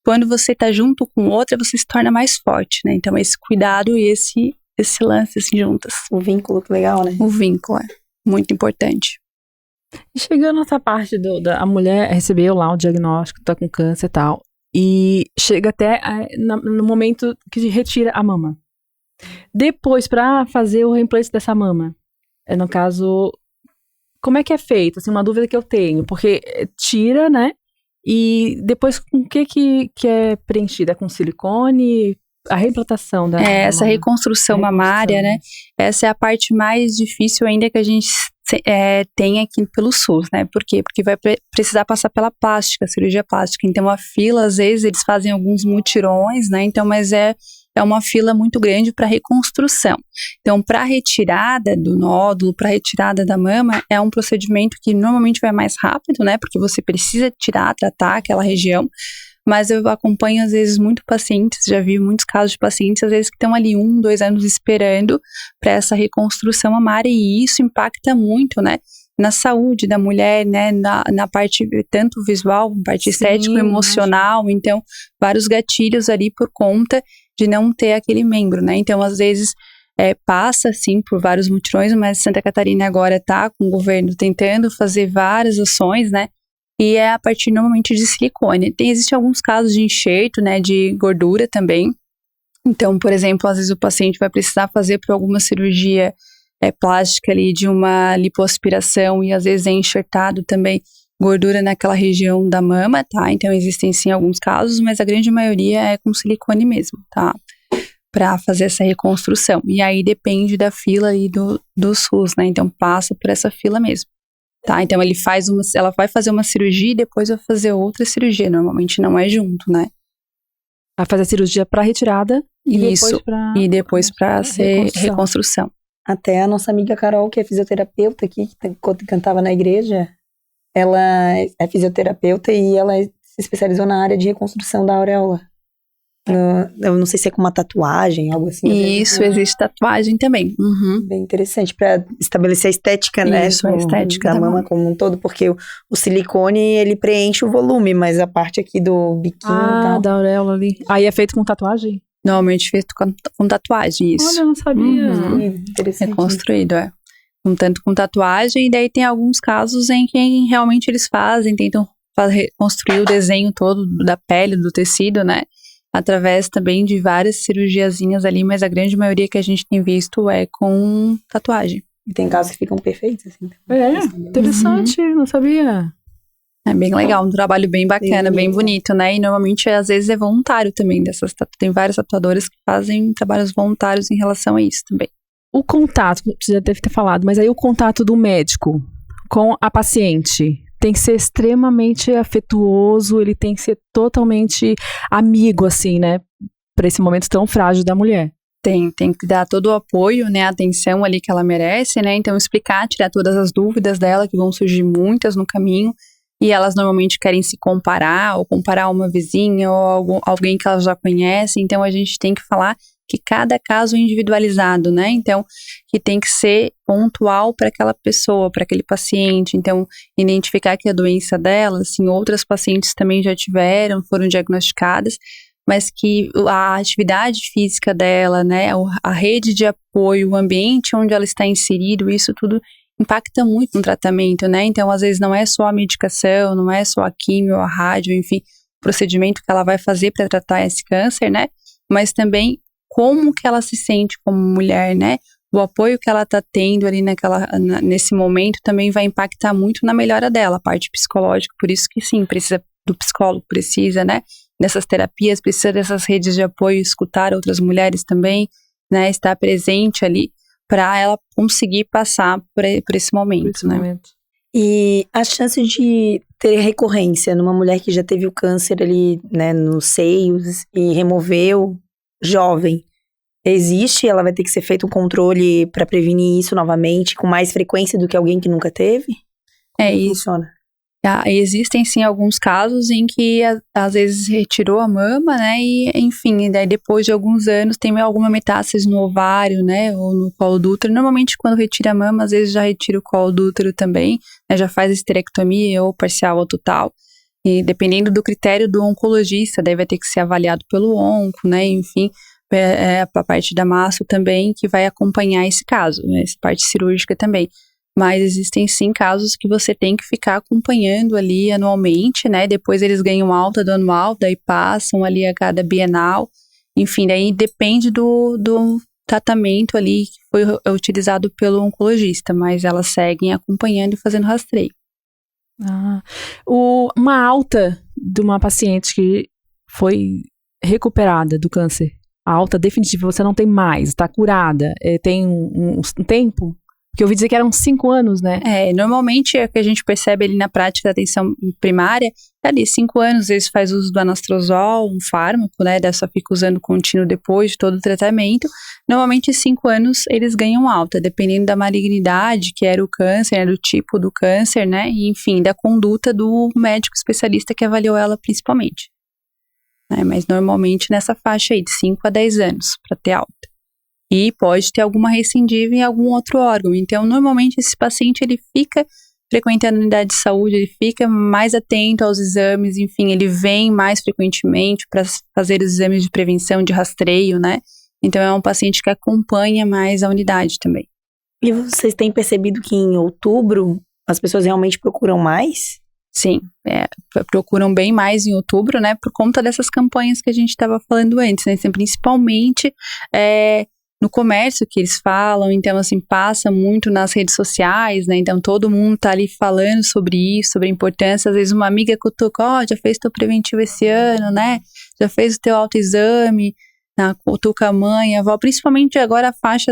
quando você está junto com outra, você se torna mais forte, né? Então, esse cuidado e esse lance assim, juntas. O vínculo, que legal, né? O vínculo é muito importante. E chegando nessa parte a mulher recebeu lá o diagnóstico, tá com câncer e tal, e chega até no momento que retira a mama. Depois, para fazer o reemplaço dessa mama, no caso, como é que é feito? Assim, uma dúvida que eu tenho, porque tira, né, E depois, com o que é preenchida? Com silicone? A reimplantação da essa reconstrução mamária, né? Essa é a parte mais difícil ainda que a gente tem aqui pelo SUS, né? Por quê? Porque vai precisar passar pela plástica, cirurgia plástica. Então, a fila, às vezes, eles fazem alguns mutirões, né? Então, mas é uma fila muito grande para reconstrução. Então, para retirada do nódulo, para retirada da mama, é um procedimento que normalmente vai mais rápido, né? Porque você precisa tratar aquela região. Mas eu acompanho, às vezes, muito pacientes, já vi muitos casos de pacientes, às vezes, que estão ali 1, 2 anos esperando para essa reconstrução mamária, e isso impacta muito, né, na saúde da mulher, né, na parte tanto visual, parte estética, emocional, então, vários gatilhos ali por conta de não ter aquele membro, né, então, às vezes, passa, sim, por vários mutirões, mas Santa Catarina agora está com o governo tentando fazer várias ações, né, e é a partir normalmente de silicone. Existem alguns casos de enxerto, né, de gordura também. Então, por exemplo, às vezes o paciente vai precisar fazer por alguma cirurgia plástica ali de uma lipoaspiração e às vezes é enxertado também gordura naquela região da mama, tá? Então, existem sim alguns casos, mas a grande maioria é com silicone mesmo, tá? Para fazer essa reconstrução. E aí depende da fila ali do SUS, né? Então, passa por essa fila mesmo. Tá, então ela vai fazer uma cirurgia e depois vai fazer outra cirurgia, normalmente não é junto, né? Vai fazer a cirurgia para retirada e depois para ser reconstrução. Até a nossa amiga Carol, que é fisioterapeuta aqui, que cantava na igreja, ela é fisioterapeuta e ela se especializou na área de reconstrução da auréola. Eu não sei se é com uma tatuagem, algo assim. Isso, existe tatuagem também. Uhum. Bem interessante, para estabelecer a estética, né? Isso, a estética da mama como um todo, porque o silicone, ele preenche o volume, mas a parte aqui do biquinho e tal. Da auréola ali. Aí é feito com tatuagem? Normalmente feito com tatuagem, isso. Olha, eu não sabia. Interessante. Reconstruído, tanto com tatuagem, e daí tem alguns casos em que realmente eles tentam reconstruir o desenho todo da pele, do tecido, né? Através também de várias cirurgiazinhas ali, mas a grande maioria que a gente tem visto é com tatuagem. E tem casos que ficam perfeitos, assim. Interessante, não sabia. É bem legal, um trabalho bem bacana, bem bonito, né? E normalmente, às vezes, é voluntário também. Tem várias tatuadoras que fazem trabalhos voluntários em relação a isso também. O contato, você já deve ter falado, mas aí o contato do médico com a paciente tem que ser extremamente afetuoso, ele tem que ser totalmente amigo, assim, né? Para esse momento tão frágil da mulher. Tem que dar todo o apoio, né? A atenção ali que ela merece, né? Então, explicar, tirar todas as dúvidas dela, que vão surgir muitas no caminho. E elas normalmente querem se comparar, ou comparar uma vizinha, ou alguém que elas já conhecem. Então, a gente tem que falar que cada caso é individualizado, né? Então, que tem que ser pontual para aquela pessoa, para aquele paciente. Então, identificar que a doença dela, assim, outras pacientes também já foram diagnosticadas, mas que a atividade física dela, né, a rede de apoio, o ambiente onde ela está inserido, isso tudo impacta muito no tratamento, né? Então, às vezes, não é só a medicação, não é só a químio, a rádio, enfim, o procedimento que ela vai fazer para tratar esse câncer, né? Mas também como que ela se sente como mulher, né? O apoio que ela está tendo ali nesse momento também vai impactar muito na melhora dela, a parte psicológica. Por isso que sim, precisa do psicólogo, precisa, né? Dessas terapias, precisa dessas redes de apoio, escutar outras mulheres também, né? Estar presente ali para ela conseguir passar por esse momento, né? E a chance de ter recorrência numa mulher que já teve o câncer ali, né, nos seios e removeu, jovem, existe? Ela vai ter que ser feito um controle para prevenir isso novamente, com mais frequência do que alguém que nunca teve? Como isso. Funciona? Existem sim alguns casos em que às vezes retirou a mama, né, e enfim, daí depois de alguns anos tem alguma metástase no ovário, né, ou no colo do útero. Normalmente quando retira a mama, às vezes já retira o colo do útero também, né, já faz esterectomia ou parcial ou total, e dependendo do critério do oncologista, daí vai ter que ser avaliado pelo onco, né, enfim, a parte da mastro também que vai acompanhar esse caso, né, essa parte cirúrgica também. Mas existem sim casos que você tem que ficar acompanhando ali anualmente, né? Depois eles ganham alta do anual, daí passam ali a cada bienal. Enfim, daí depende do tratamento ali que foi utilizado pelo oncologista, mas elas seguem acompanhando e fazendo rastreio. Uma alta de uma paciente que foi recuperada do câncer. A alta definitiva, você não tem mais, está curada, tem um tempo, que eu ouvi dizer que eram 5 anos, né? Normalmente é o que a gente percebe ali na prática da atenção primária, ali 5 anos, eles fazem uso do anastrozol, um fármaco, né, só fica usando contínuo depois de todo o tratamento. Normalmente 5 anos eles ganham alta, dependendo da malignidade, que era o câncer, né, do tipo do câncer, né, e enfim, da conduta do médico especialista que avaliou ela principalmente. Mas normalmente nessa faixa aí de 5 a 10 anos para ter alta. E pode ter alguma recidiva em algum outro órgão. Então, normalmente esse paciente ele fica frequentando a unidade de saúde, ele fica mais atento aos exames, enfim, ele vem mais frequentemente para fazer os exames de prevenção, de rastreio, né? Então, é um paciente que acompanha mais a unidade também. E vocês têm percebido que em outubro as pessoas realmente procuram mais? Sim, procuram bem mais em outubro, né, por conta dessas campanhas que a gente estava falando antes, né, principalmente no comércio que eles falam, então assim, passa muito nas redes sociais, né, então todo mundo tá ali falando sobre isso, sobre a importância, às vezes uma amiga cutuca, já fez teu preventivo esse ano, né, já fez o teu autoexame, cutuca a mãe, a avó, principalmente agora a faixa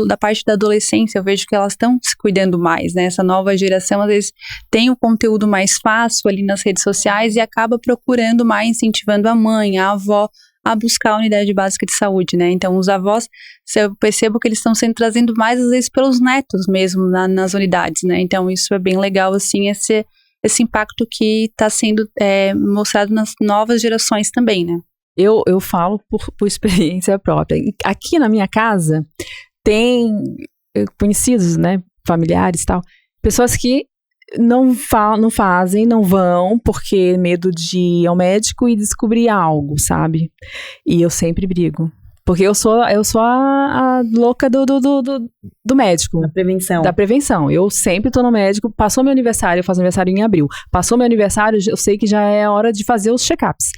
da parte da adolescência, eu vejo que elas estão se cuidando mais, né, essa nova geração às vezes tem o conteúdo mais fácil ali nas redes sociais e acaba procurando mais, incentivando a mãe, a avó, a buscar a unidade básica de saúde, né, então os avós, eu percebo que eles estão sendo trazindo mais às vezes pelos netos mesmo nas unidades, né, então isso é bem legal, assim, esse impacto que está sendo mostrado nas novas gerações também, né. Eu falo por experiência própria. Aqui na minha casa tem conhecidos, né, familiares e tal, pessoas que não fazem, não vão, porque medo de ir ao médico e descobrir algo, sabe? E eu sempre brigo. Porque eu sou a louca do médico. Da prevenção. Eu sempre tô no médico. Passou meu aniversário, eu faço aniversário em abril. Passou meu aniversário, eu sei que já é hora de fazer os check-ups.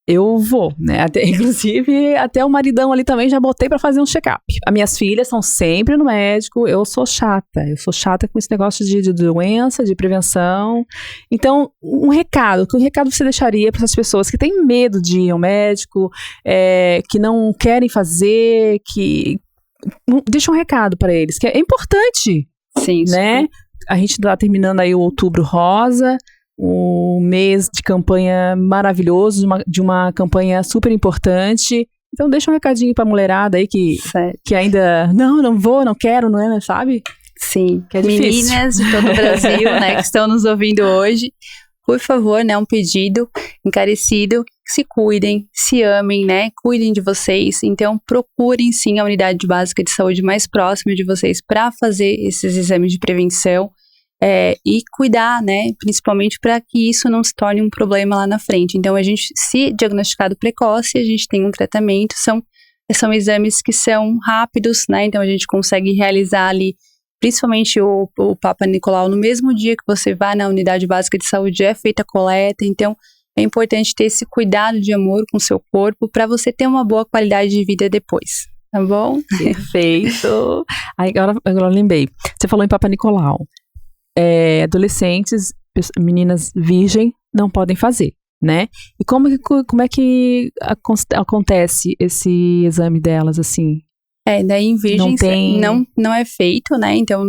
Eu vou, né? Inclusive, até o maridão ali também já botei pra fazer um check-up. As minhas filhas estão sempre no médico. Eu sou chata com esse negócio de doença, de prevenção. Então, que recado você deixaria para essas pessoas que têm medo de ir ao médico, que não querem fazer, deixa um recado para eles, que é importante. Sim, né? A gente tá terminando aí o Outubro Rosa, um mês de campanha maravilhoso, de uma campanha super importante. Então deixa um recadinho pra mulherada aí que ainda, não vou, não quero, não é, sabe? Sim, que é meninas de todo o Brasil, né, que estão nos ouvindo hoje, por favor, né, um pedido encarecido, se cuidem, se amem, né, cuidem de vocês, então procurem sim a unidade básica de saúde mais próxima de vocês para fazer esses exames de prevenção, e cuidar, né, principalmente para que isso não se torne um problema lá na frente. Então, a gente, se diagnosticado precoce, a gente tem um tratamento, são exames que são rápidos, né, então a gente consegue realizar ali, principalmente o Papa Nicolau, no mesmo dia que você vai na unidade básica de saúde, é feita a coleta, então é importante ter esse cuidado de amor com o seu corpo para você ter uma boa qualidade de vida depois, tá bom? Perfeito! Agora eu lembrei, você falou em Papa Nicolau. Adolescentes, meninas virgem não podem fazer, né? E como é que acontece esse exame delas, assim? Daí em virgens não é feito, né? Então,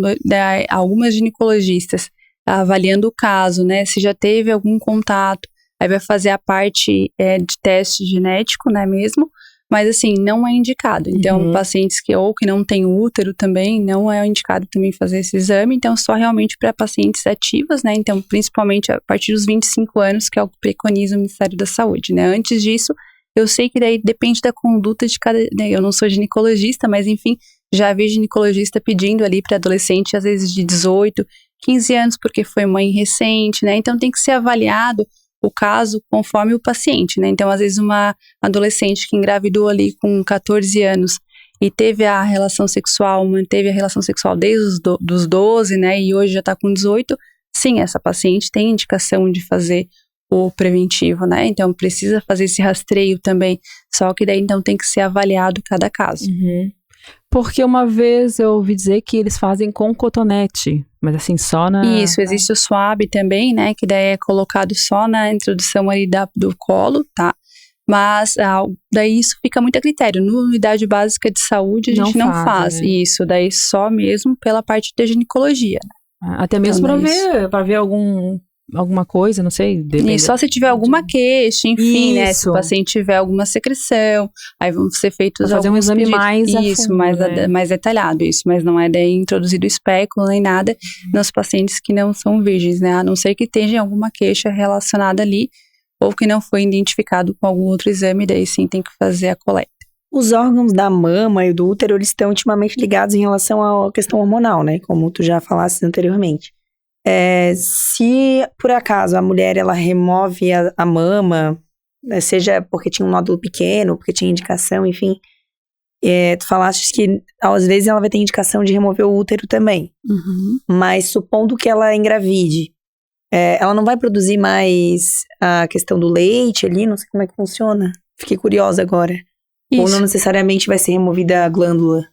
algumas ginecologistas avaliando o caso, né? Se já teve algum contato, aí vai fazer a parte de teste genético, né, mesmo? Mas assim, não é indicado. Então, pacientes que não têm útero também, não é indicado também fazer esse exame. Então, só realmente para pacientes ativas, né? Então, principalmente a partir dos 25 anos, que é o que preconiza o Ministério da Saúde, né? Antes disso, eu sei que daí depende da conduta de cada... Né? Eu não sou ginecologista, mas enfim, já vi ginecologista pedindo ali para adolescente, às vezes de 18, 15 anos, porque foi mãe recente, né? Então, tem que ser avaliado o caso conforme o paciente, né? Então, às vezes, uma adolescente que engravidou ali com 14 anos e teve a relação sexual, manteve a relação sexual desde os 12, né? E hoje já está com 18, sim, essa paciente tem indicação de fazer o preventivo, né? Então, precisa fazer esse rastreio também, só que daí, então, tem que ser avaliado cada caso. Porque uma vez eu ouvi dizer que eles fazem com cotonete, mas assim, só na... Isso, existe o swab também, né, que daí é colocado só na introdução ali do colo, tá? Mas daí isso fica muito a critério. Na unidade básica de saúde a gente não faz isso, daí só mesmo pela parte da ginecologia. Né? Até mesmo então, para ver alguma coisa, não sei. E só se tiver alguma queixa, enfim, né? Se o paciente tiver alguma secreção, aí vão ser feitos fazer um exame mais isso, fundo, mais detalhado, isso. Mas não é daí introduzido espéculo nem nada nos pacientes que não são virgens, né? A não ser que tenha alguma queixa relacionada ali, ou que não foi identificado com algum outro exame, daí sim tem que fazer a coleta. Os órgãos da mama e do útero, eles estão intimamente ligados em relação à questão hormonal, né? Como tu já falaste anteriormente. Se por acaso a mulher ela remove a mama, seja porque tinha um nódulo pequeno, porque tinha indicação, enfim, tu falaste que às vezes ela vai ter indicação de remover o útero também. Mas supondo que ela engravide, ela não vai produzir mais a questão do leite ali, não sei como é que funciona. Fiquei curiosa agora. Isso. Ou não necessariamente vai ser removida a glândula?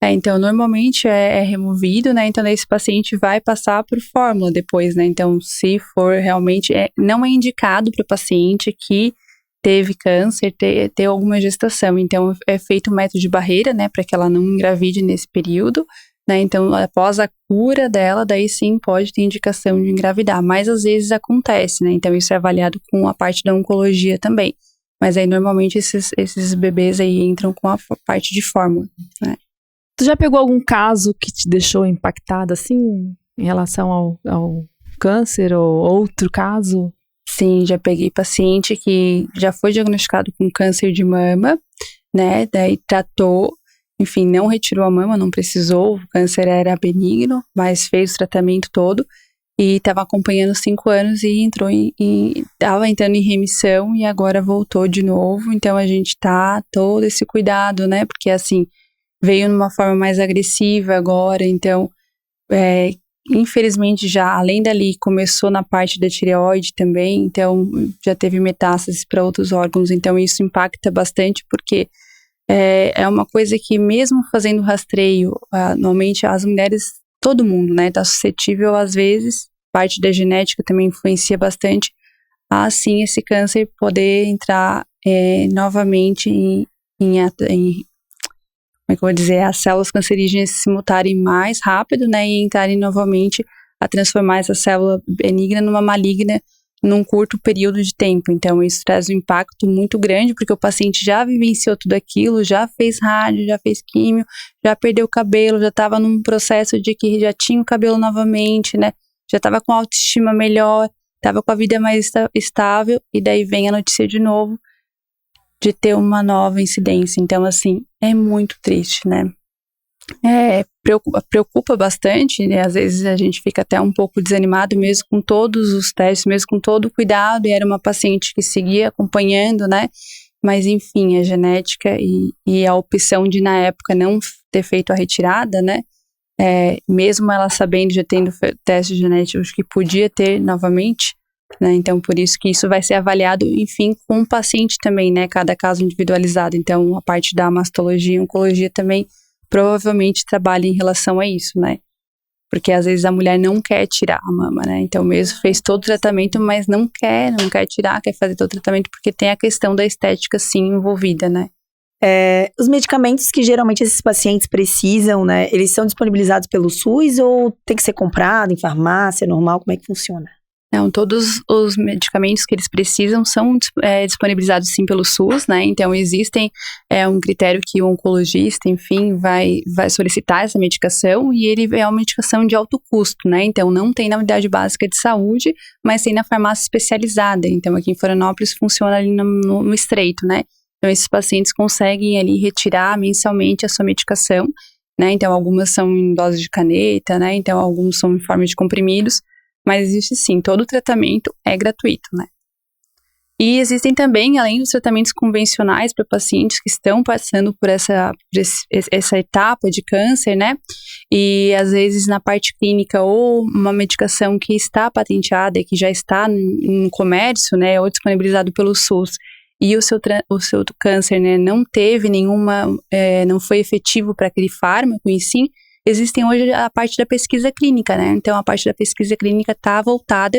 Então, normalmente é removido, né? Então, esse paciente vai passar por fórmula depois, né? Então, se for realmente... não é indicado para o paciente que teve câncer, ter alguma gestação. Então, é feito um método de barreira, né? Para que ela não engravide nesse período, né? Então, após a cura dela, daí sim pode ter indicação de engravidar. Mas, às vezes, acontece, né? Então, isso é avaliado com a parte da oncologia também. Mas aí, normalmente, esses bebês aí entram com a parte de fórmula, né? Tu já pegou algum caso que te deixou impactada, assim, em relação ao câncer ou outro caso? Sim, já peguei paciente que já foi diagnosticado com câncer de mama, né, daí tratou, enfim, não retirou a mama, não precisou, o câncer era benigno, mas fez o tratamento todo e estava acompanhando 5 anos e estava entrando em remissão e agora voltou de novo, então a gente tá todo esse cuidado, né, porque assim, veio numa forma mais agressiva agora, então, infelizmente já, além dali, começou na parte da tireoide também, então já teve metástases para outros órgãos, então isso impacta bastante, porque é uma coisa que mesmo fazendo rastreio, normalmente as mulheres, todo mundo, né, tá suscetível às vezes, parte da genética também influencia bastante, a sim esse câncer poder entrar novamente em como é que eu vou dizer, as células cancerígenas se mutarem mais rápido, né, e entrarem novamente a transformar essa célula benigna numa maligna num curto período de tempo. Então, isso traz um impacto muito grande, porque o paciente já vivenciou tudo aquilo, já fez rádio, já fez químio, já perdeu o cabelo, já estava num processo de que já tinha o cabelo novamente, né, já estava com a autoestima melhor, estava com a vida mais estável, e daí vem a notícia de novo, de ter uma nova incidência. Então, assim, é muito triste, né? Preocupa bastante, né? Às vezes a gente fica até um pouco desanimado, mesmo com todos os testes, mesmo com todo o cuidado, e era uma paciente que seguia acompanhando, né? Mas, enfim, a genética e a opção de, na época, não ter feito a retirada, né? Mesmo ela sabendo, já tendo testes genéticos que podia ter novamente, né? Então, por isso que isso vai ser avaliado, enfim, com o paciente também, né? Cada caso individualizado. Então, a parte da mastologia e oncologia também provavelmente trabalha em relação a isso, né? Porque às vezes a mulher não quer tirar a mama, né? Então, mesmo fez todo o tratamento, mas não quer tirar, quer fazer todo o tratamento, porque tem a questão da estética, sim, envolvida, né? Os medicamentos que geralmente esses pacientes precisam, né? Eles são disponibilizados pelo SUS ou tem que ser comprado em farmácia, normal? Como é que funciona? Não, todos os medicamentos que eles precisam são disponibilizados sim pelo SUS, né? Então existem um critério que o oncologista, enfim, vai solicitar essa medicação e ele é uma medicação de alto custo, né? Então não tem na unidade básica de saúde, mas tem na farmácia especializada. Então aqui em Florianópolis funciona ali no estreito, né? Então esses pacientes conseguem ali retirar mensalmente a sua medicação, né? Então algumas são em dose de caneta, né? Então alguns são em forma de comprimidos. Mas existe sim, todo o tratamento é gratuito, né? E existem também, além dos tratamentos convencionais para pacientes que estão passando por essa etapa de câncer, né? E às vezes na parte clínica ou uma medicação que está patenteada e que já está no comércio, né? Ou disponibilizado pelo SUS e o seu câncer, né, não teve não foi efetivo para aquele fármaco em si, existem hoje a parte da pesquisa clínica, né? Então, a parte da pesquisa clínica está voltada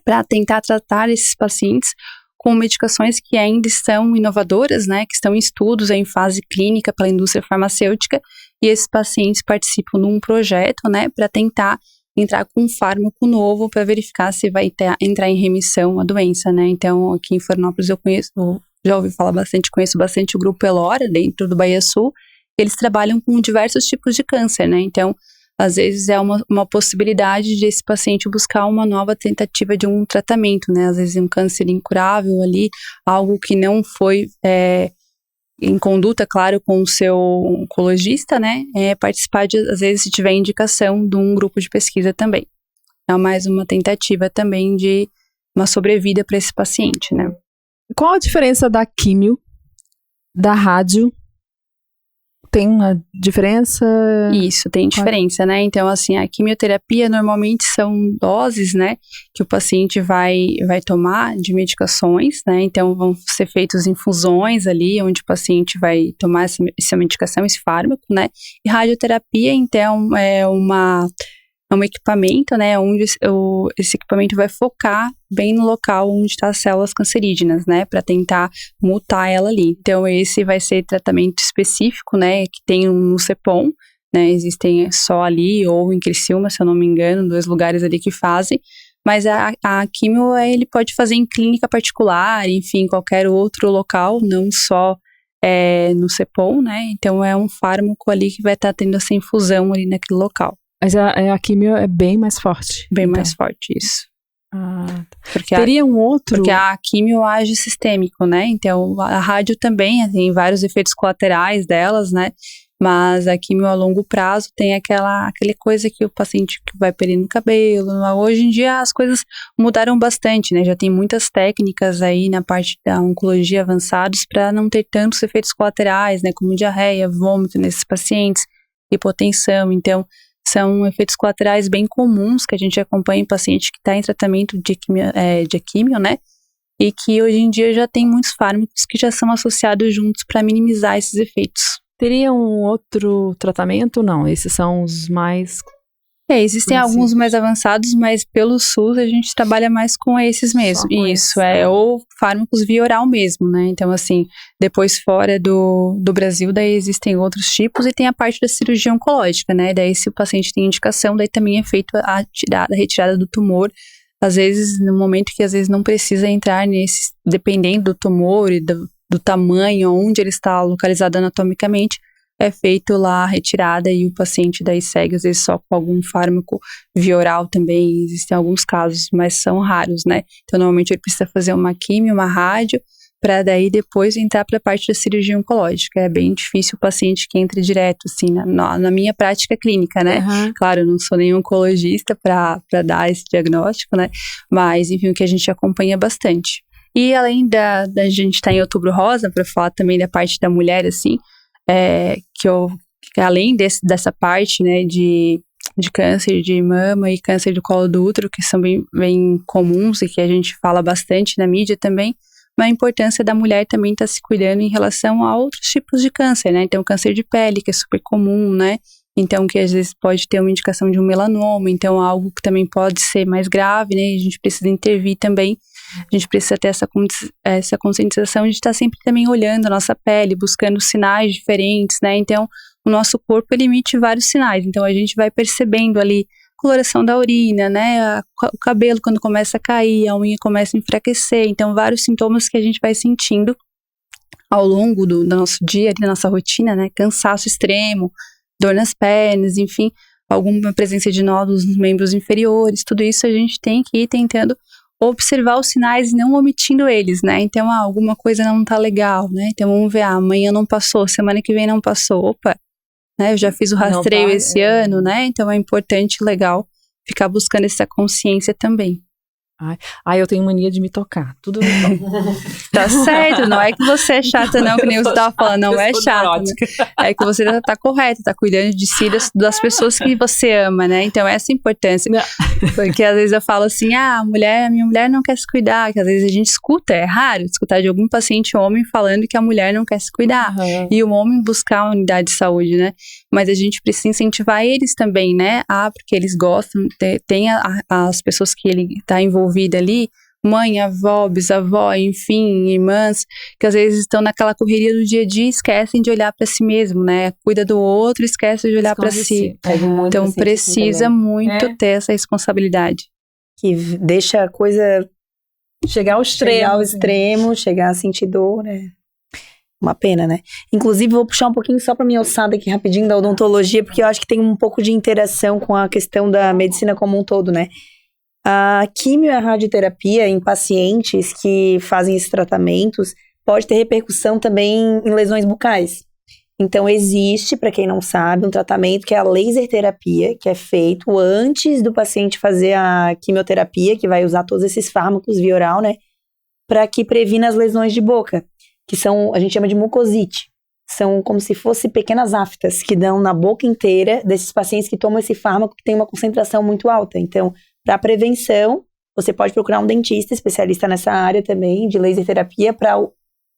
para tentar tratar esses pacientes com medicações que ainda estão inovadoras, né? Que estão em estudos, em fase clínica pela indústria farmacêutica, e esses pacientes participam de um projeto, né? Para tentar entrar com um fármaco novo para verificar se vai entrar em remissão a doença, né? Então, aqui em Florianópolis já ouvi falar bastante, conheço bastante o Grupo Elora, dentro do Bahia Sul. Eles trabalham com diversos tipos de câncer, né? Então, às vezes é uma possibilidade de esse paciente buscar uma nova tentativa de um tratamento, né? Às vezes um câncer incurável ali, algo que não foi em conduta, claro, com o seu oncologista, né? Participar às vezes, se tiver indicação de um grupo de pesquisa também. É mais uma tentativa também de uma sobrevida para esse paciente, né? Qual a diferença da químio, da rádio? Tem uma diferença? Isso, tem diferença, né? Então, assim, a quimioterapia normalmente são doses, né, que o paciente vai tomar de medicações, né? Então, vão ser feitas infusões ali, onde o paciente vai tomar essa medicação, esse fármaco, né? E radioterapia, então, é um equipamento, né, onde esse equipamento vai focar bem no local onde estão as células cancerígenas, né, para tentar mutar ela ali. Então, esse vai ser tratamento específico, né, que tem no CEPOM, né, existem só ali ou em Criciúma, se eu não me engano, 2 lugares ali que fazem, mas a quimio ele pode fazer em clínica particular, enfim, qualquer outro local, não só no CEPOM, né, então é um fármaco ali que vai estar tendo essa infusão ali naquele local. Mas a químio é bem mais forte. Bem mais forte, isso. Porque teria um outro... Porque a químio age sistêmico, né? Então, a rádio também tem vários efeitos colaterais delas, né? Mas a químio a longo prazo tem aquela coisa que o paciente vai perdendo cabelo. Hoje em dia as coisas mudaram bastante, né? Já tem muitas técnicas aí na parte da oncologia avançados para não ter tantos efeitos colaterais, né? Como diarreia, vômito nesses pacientes, hipotensão. Então, são efeitos colaterais bem comuns que a gente acompanha em paciente que está em tratamento de químio, né? E que hoje em dia já tem muitos fármacos que já são associados juntos para minimizar esses efeitos. Teria um outro tratamento? Não, esses são os mais... Existem alguns mais avançados, mas pelo SUS a gente trabalha mais com esses mesmo. Isso, ou fármacos via oral mesmo, né? Então, assim, depois fora do Brasil, daí existem outros tipos e tem a parte da cirurgia oncológica, né? Daí se o paciente tem indicação, daí também é feita a retirada do tumor, às vezes no momento que às vezes não precisa entrar nesse, dependendo do tumor e do tamanho, onde ele está localizado anatomicamente, é feito lá a retirada e o paciente daí segue, às vezes só com algum fármaco via oral também, existem alguns casos, mas são raros, né? Então, normalmente ele precisa fazer uma quimio, uma rádio, para daí depois entrar para a parte da cirurgia oncológica. É bem difícil o paciente que entre direto, assim, na minha prática clínica, né? Uhum. Claro, eu não sou nenhum oncologista para dar esse diagnóstico, né? Mas, enfim, o que a gente acompanha bastante. E além da gente estar em Outubro Rosa, para falar também da parte da mulher, assim, que além dessa parte, né, de câncer de mama e câncer do colo do útero, que são bem comuns e que a gente fala bastante na mídia também, mas a importância da mulher também estar se cuidando em relação a outros tipos de câncer, né? Então, câncer de pele, que é super comum, né? Então, que às vezes pode ter uma indicação de um melanoma, então algo que também pode ser mais grave, né? A gente precisa intervir também. A gente precisa ter essa conscientização de estar sempre também olhando a nossa pele, buscando sinais diferentes, né? Então, o nosso corpo ele emite vários sinais. Então, a gente vai percebendo ali a coloração da urina, né? O cabelo quando começa a cair, a unha começa a enfraquecer. Então, vários sintomas que a gente vai sentindo ao longo do nosso dia, da nossa rotina, né? Cansaço extremo, dor nas pernas, enfim, alguma presença de nódulos nos membros inferiores. Tudo isso a gente tem que ir tentando observar os sinais e não omitindo eles, né? Então, alguma coisa não tá legal, né? Então, vamos ver, amanhã não passou, semana que vem não passou. Opa, né? Eu já fiz o rastreio esse ano, né? Então, é importante, legal, ficar buscando essa consciência também. Ai, eu tenho mania de me tocar. Tudo Tá certo, não é que você é chata não, que nem você tava falando, não é chata. Né? É que você tá correta, tá cuidando de si, das pessoas que você ama, né? Então essa é a importância. Porque às vezes eu falo assim, minha mulher não quer se cuidar, que às vezes a gente escuta, é raro escutar de algum paciente homem falando que a mulher não quer se cuidar. E o homem buscar a unidade de saúde, né? Mas a gente precisa incentivar eles também, né? Porque eles gostam, tem as pessoas que ele tá envolvido ali, mãe, avó, bisavó, enfim, irmãs, que às vezes estão naquela correria do dia a dia e esquecem de olhar para si mesmo, né? Cuida do outro, esquece de olhar para si. Então precisa muito ter essa responsabilidade. Que deixa a coisa chegar ao extremo, chegar a sentir dor, né? Uma pena, né? Inclusive, vou puxar um pouquinho só pra minha alçada aqui rapidinho da odontologia, porque eu acho que tem um pouco de interação com a questão da medicina como um todo, né? A quimio e a radioterapia em pacientes que fazem esses tratamentos pode ter repercussão também em lesões bucais. Então, existe, para quem não sabe, um tratamento que é a laser terapia, que é feito antes do paciente fazer a quimioterapia, que vai usar todos esses fármacos via oral, né? Para que previna as lesões de boca, que são, a gente chama de mucosite. São como se fossem pequenas aftas que dão na boca inteira desses pacientes que tomam esse fármaco que tem uma concentração muito alta. Então, para prevenção, você pode procurar um dentista especialista nessa área também, de laser terapia, para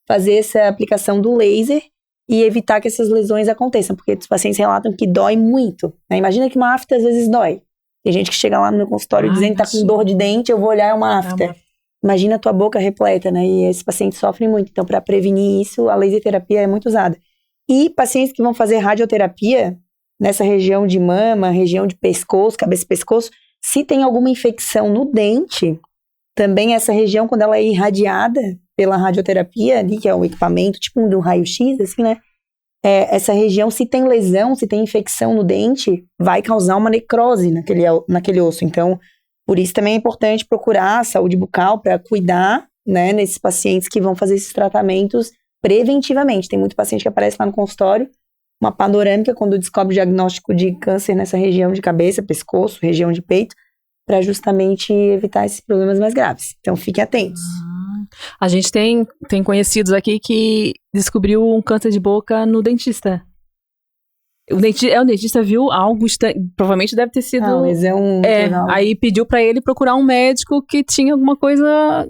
fazer essa aplicação do laser e evitar que essas lesões aconteçam, porque os pacientes relatam que dói muito, né? Imagina que uma afta às vezes dói. Tem gente que chega lá no meu consultório dizendo que tá com dor de dente, eu vou olhar, é uma afta. Imagina a tua boca repleta, né? E esses pacientes sofrem muito. Então, para prevenir isso, a laser terapia é muito usada. E pacientes que vão fazer radioterapia nessa região de mama, região de pescoço, cabeça e pescoço, se tem alguma infecção no dente, também essa região, quando ela é irradiada pela radioterapia, ali, que é um equipamento, tipo um do raio-x, assim, né? Essa região, se tem lesão, se tem infecção no dente, vai causar uma necrose naquele osso. Então, por isso também é importante procurar a saúde bucal para cuidar, né, nesses pacientes que vão fazer esses tratamentos preventivamente. Tem muito paciente que aparece lá no consultório, uma panorâmica quando descobre o diagnóstico de câncer nessa região de cabeça, pescoço, região de peito, para justamente evitar esses problemas mais graves. Então, fiquem atentos. A gente tem conhecidos aqui que descobriu um câncer de boca no dentista. O dentista viu algo estranho, provavelmente deve ter sido... lesão... aí pediu para ele procurar um médico que tinha alguma coisa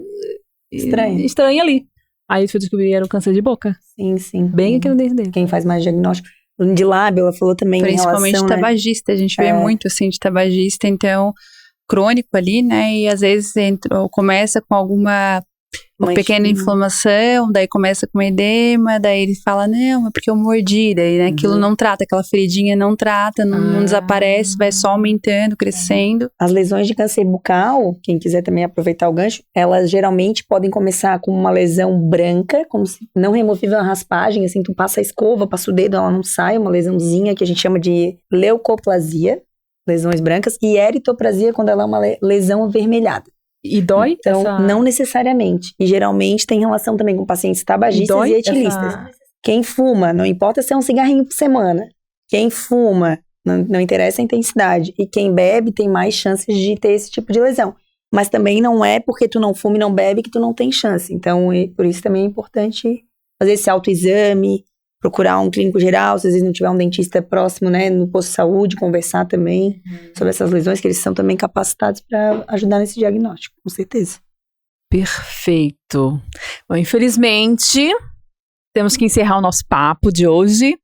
estranha ali. Aí ele foi descobrir era o câncer de boca. Sim. Bem aqui no dente dele. Quem faz mais diagnóstico. De lábio, ela falou também principalmente em relação, tabagista, né? A gente vê muito assim de tabagista, então crônico ali, né? E às vezes começa com alguma pequena inflamação, daí começa com edema, daí ele fala, não, é porque eu mordi, daí né, aquilo não trata, aquela feridinha não trata, não desaparece, vai só aumentando, crescendo. As lesões de câncer bucal, quem quiser também aproveitar o gancho, elas geralmente podem começar com uma lesão branca, como se não removível uma raspagem, assim, tu passa a escova, passa o dedo, ela não sai, uma lesãozinha que a gente chama de leucoplasia, lesões brancas, e eritoplasia quando ela é uma lesão avermelhada. E dói? Então, não necessariamente. E geralmente tem relação também com pacientes tabagistas e etilistas. Quem fuma, não importa se é um cigarrinho por semana. Quem fuma, não interessa a intensidade. E quem bebe tem mais chances de ter esse tipo de lesão. Mas também não é porque tu não fuma e não bebe que tu não tem chance. Então, por isso também é importante fazer esse autoexame, procurar um clínico geral, se às vezes não tiver um dentista próximo, né, no posto de saúde, conversar também sobre essas lesões, que eles são também capacitados para ajudar nesse diagnóstico, com certeza. Perfeito. Bom, infelizmente, temos que encerrar o nosso papo de hoje.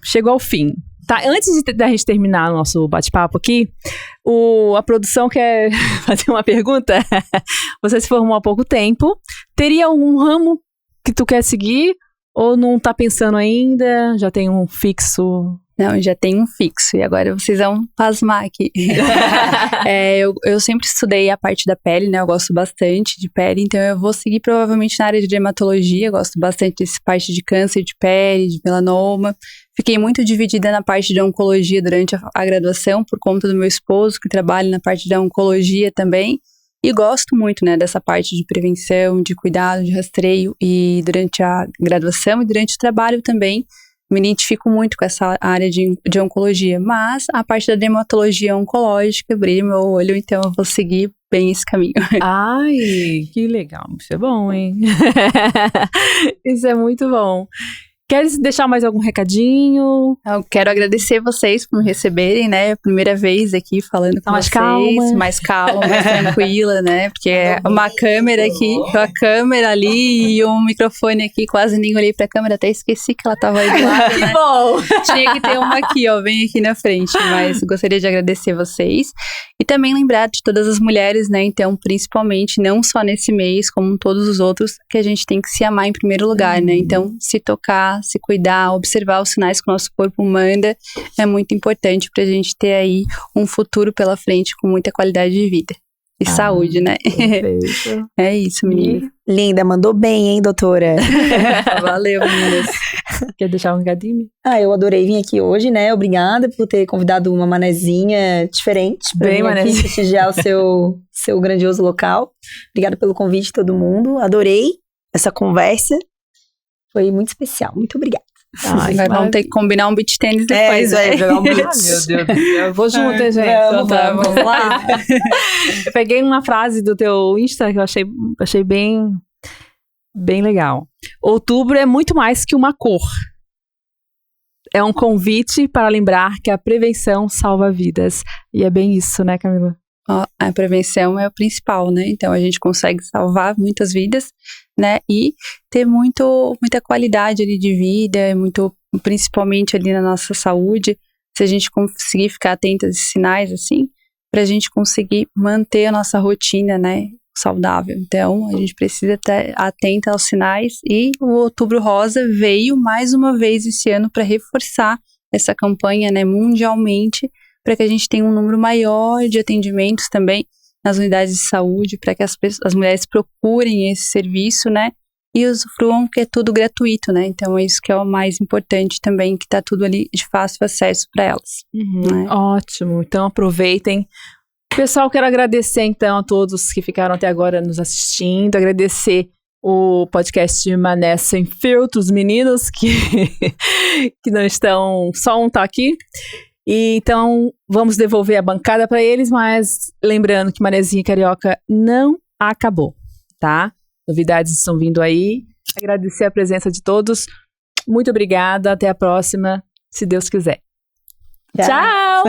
Chegou ao fim. Tá, antes da gente terminar o nosso bate-papo aqui, a produção quer fazer uma pergunta. Você se formou há pouco tempo. Teria algum ramo que tu quer seguir ou não tá pensando ainda? Já tem um fixo? Não, já tem um fixo e agora vocês vão pasmar aqui. Eu sempre estudei a parte da pele, né? Eu gosto bastante de pele, então eu vou seguir provavelmente na área de dermatologia. Eu gosto bastante dessa parte de câncer de pele, de melanoma. Fiquei muito dividida na parte de oncologia durante a graduação por conta do meu esposo, que trabalha na parte da oncologia também. E gosto muito, né, dessa parte de prevenção, de cuidado, de rastreio, e durante a graduação e durante o trabalho também, me identifico muito com essa área de oncologia, mas a parte da dermatologia oncológica brilha meu olho, então eu vou seguir bem esse caminho. Ai, que legal. Isso é bom, hein? Isso é muito bom. Queres deixar mais algum recadinho? Eu quero agradecer vocês por me receberem, né? Primeira vez aqui falando com vocês. Mais calma, mais tranquila, né? Porque é uma câmera aqui, a câmera ali e um microfone aqui. Quase nem olhei pra câmera, até esqueci que ela tava aí do lado, né? Que bom! Tinha que ter uma aqui, ó, bem aqui na frente. Mas gostaria de agradecer vocês. E também lembrar de todas as mulheres, né? Então, principalmente, não só nesse mês, como todos os outros, que a gente tem que se amar em primeiro lugar, né? Então, se tocar, se cuidar, observar os sinais que o nosso corpo manda, é muito importante pra gente ter aí um futuro pela frente com muita qualidade de vida. E saúde, né? É isso, meninas. Linda, mandou bem, hein, doutora? Valeu, meninas. Quer deixar um recadinho? Eu adorei vir aqui hoje, né? Obrigada por ter convidado uma manezinha diferente pra bem vir aqui prestigiar o seu grandioso local. Obrigada pelo convite, todo mundo. Adorei essa conversa. Foi muito especial. Muito obrigada. Vamos ter que combinar um beach tênis depois. Jogar um beach. Meu Deus do céu. Eu vou junto, gente. Vamos lá. Eu peguei uma frase do teu Insta que eu achei bem legal. Outubro é muito mais que uma cor. É um convite para lembrar que a prevenção salva vidas. E é bem isso, né, Camila? A prevenção é o principal, né? Então a gente consegue salvar muitas vidas, né? E ter muita qualidade ali de vida, principalmente ali na nossa saúde, se a gente conseguir ficar atento a esses sinais, assim, pra gente conseguir manter a nossa rotina, né? Saudável. Então a gente precisa estar atenta aos sinais, e o Outubro Rosa veio mais uma vez esse ano para reforçar essa campanha, né? Mundialmente, para que a gente tenha um número maior de atendimentos também nas unidades de saúde, para que as mulheres procurem esse serviço, né, e usufruam, que é tudo gratuito, né, então é isso que é o mais importante também, que tá tudo ali de fácil acesso para elas. Né? Ótimo, então aproveitem. Pessoal, quero agradecer então a todos que ficaram até agora nos assistindo, agradecer o podcast Mané Sem Filtros, meninos que não estão, só um tá aqui. E então, vamos devolver a bancada para eles, mas lembrando que Manezinha Carioca não acabou, tá? Novidades estão vindo aí. Agradecer a presença de todos. Muito obrigada. Até a próxima, se Deus quiser. Tchau!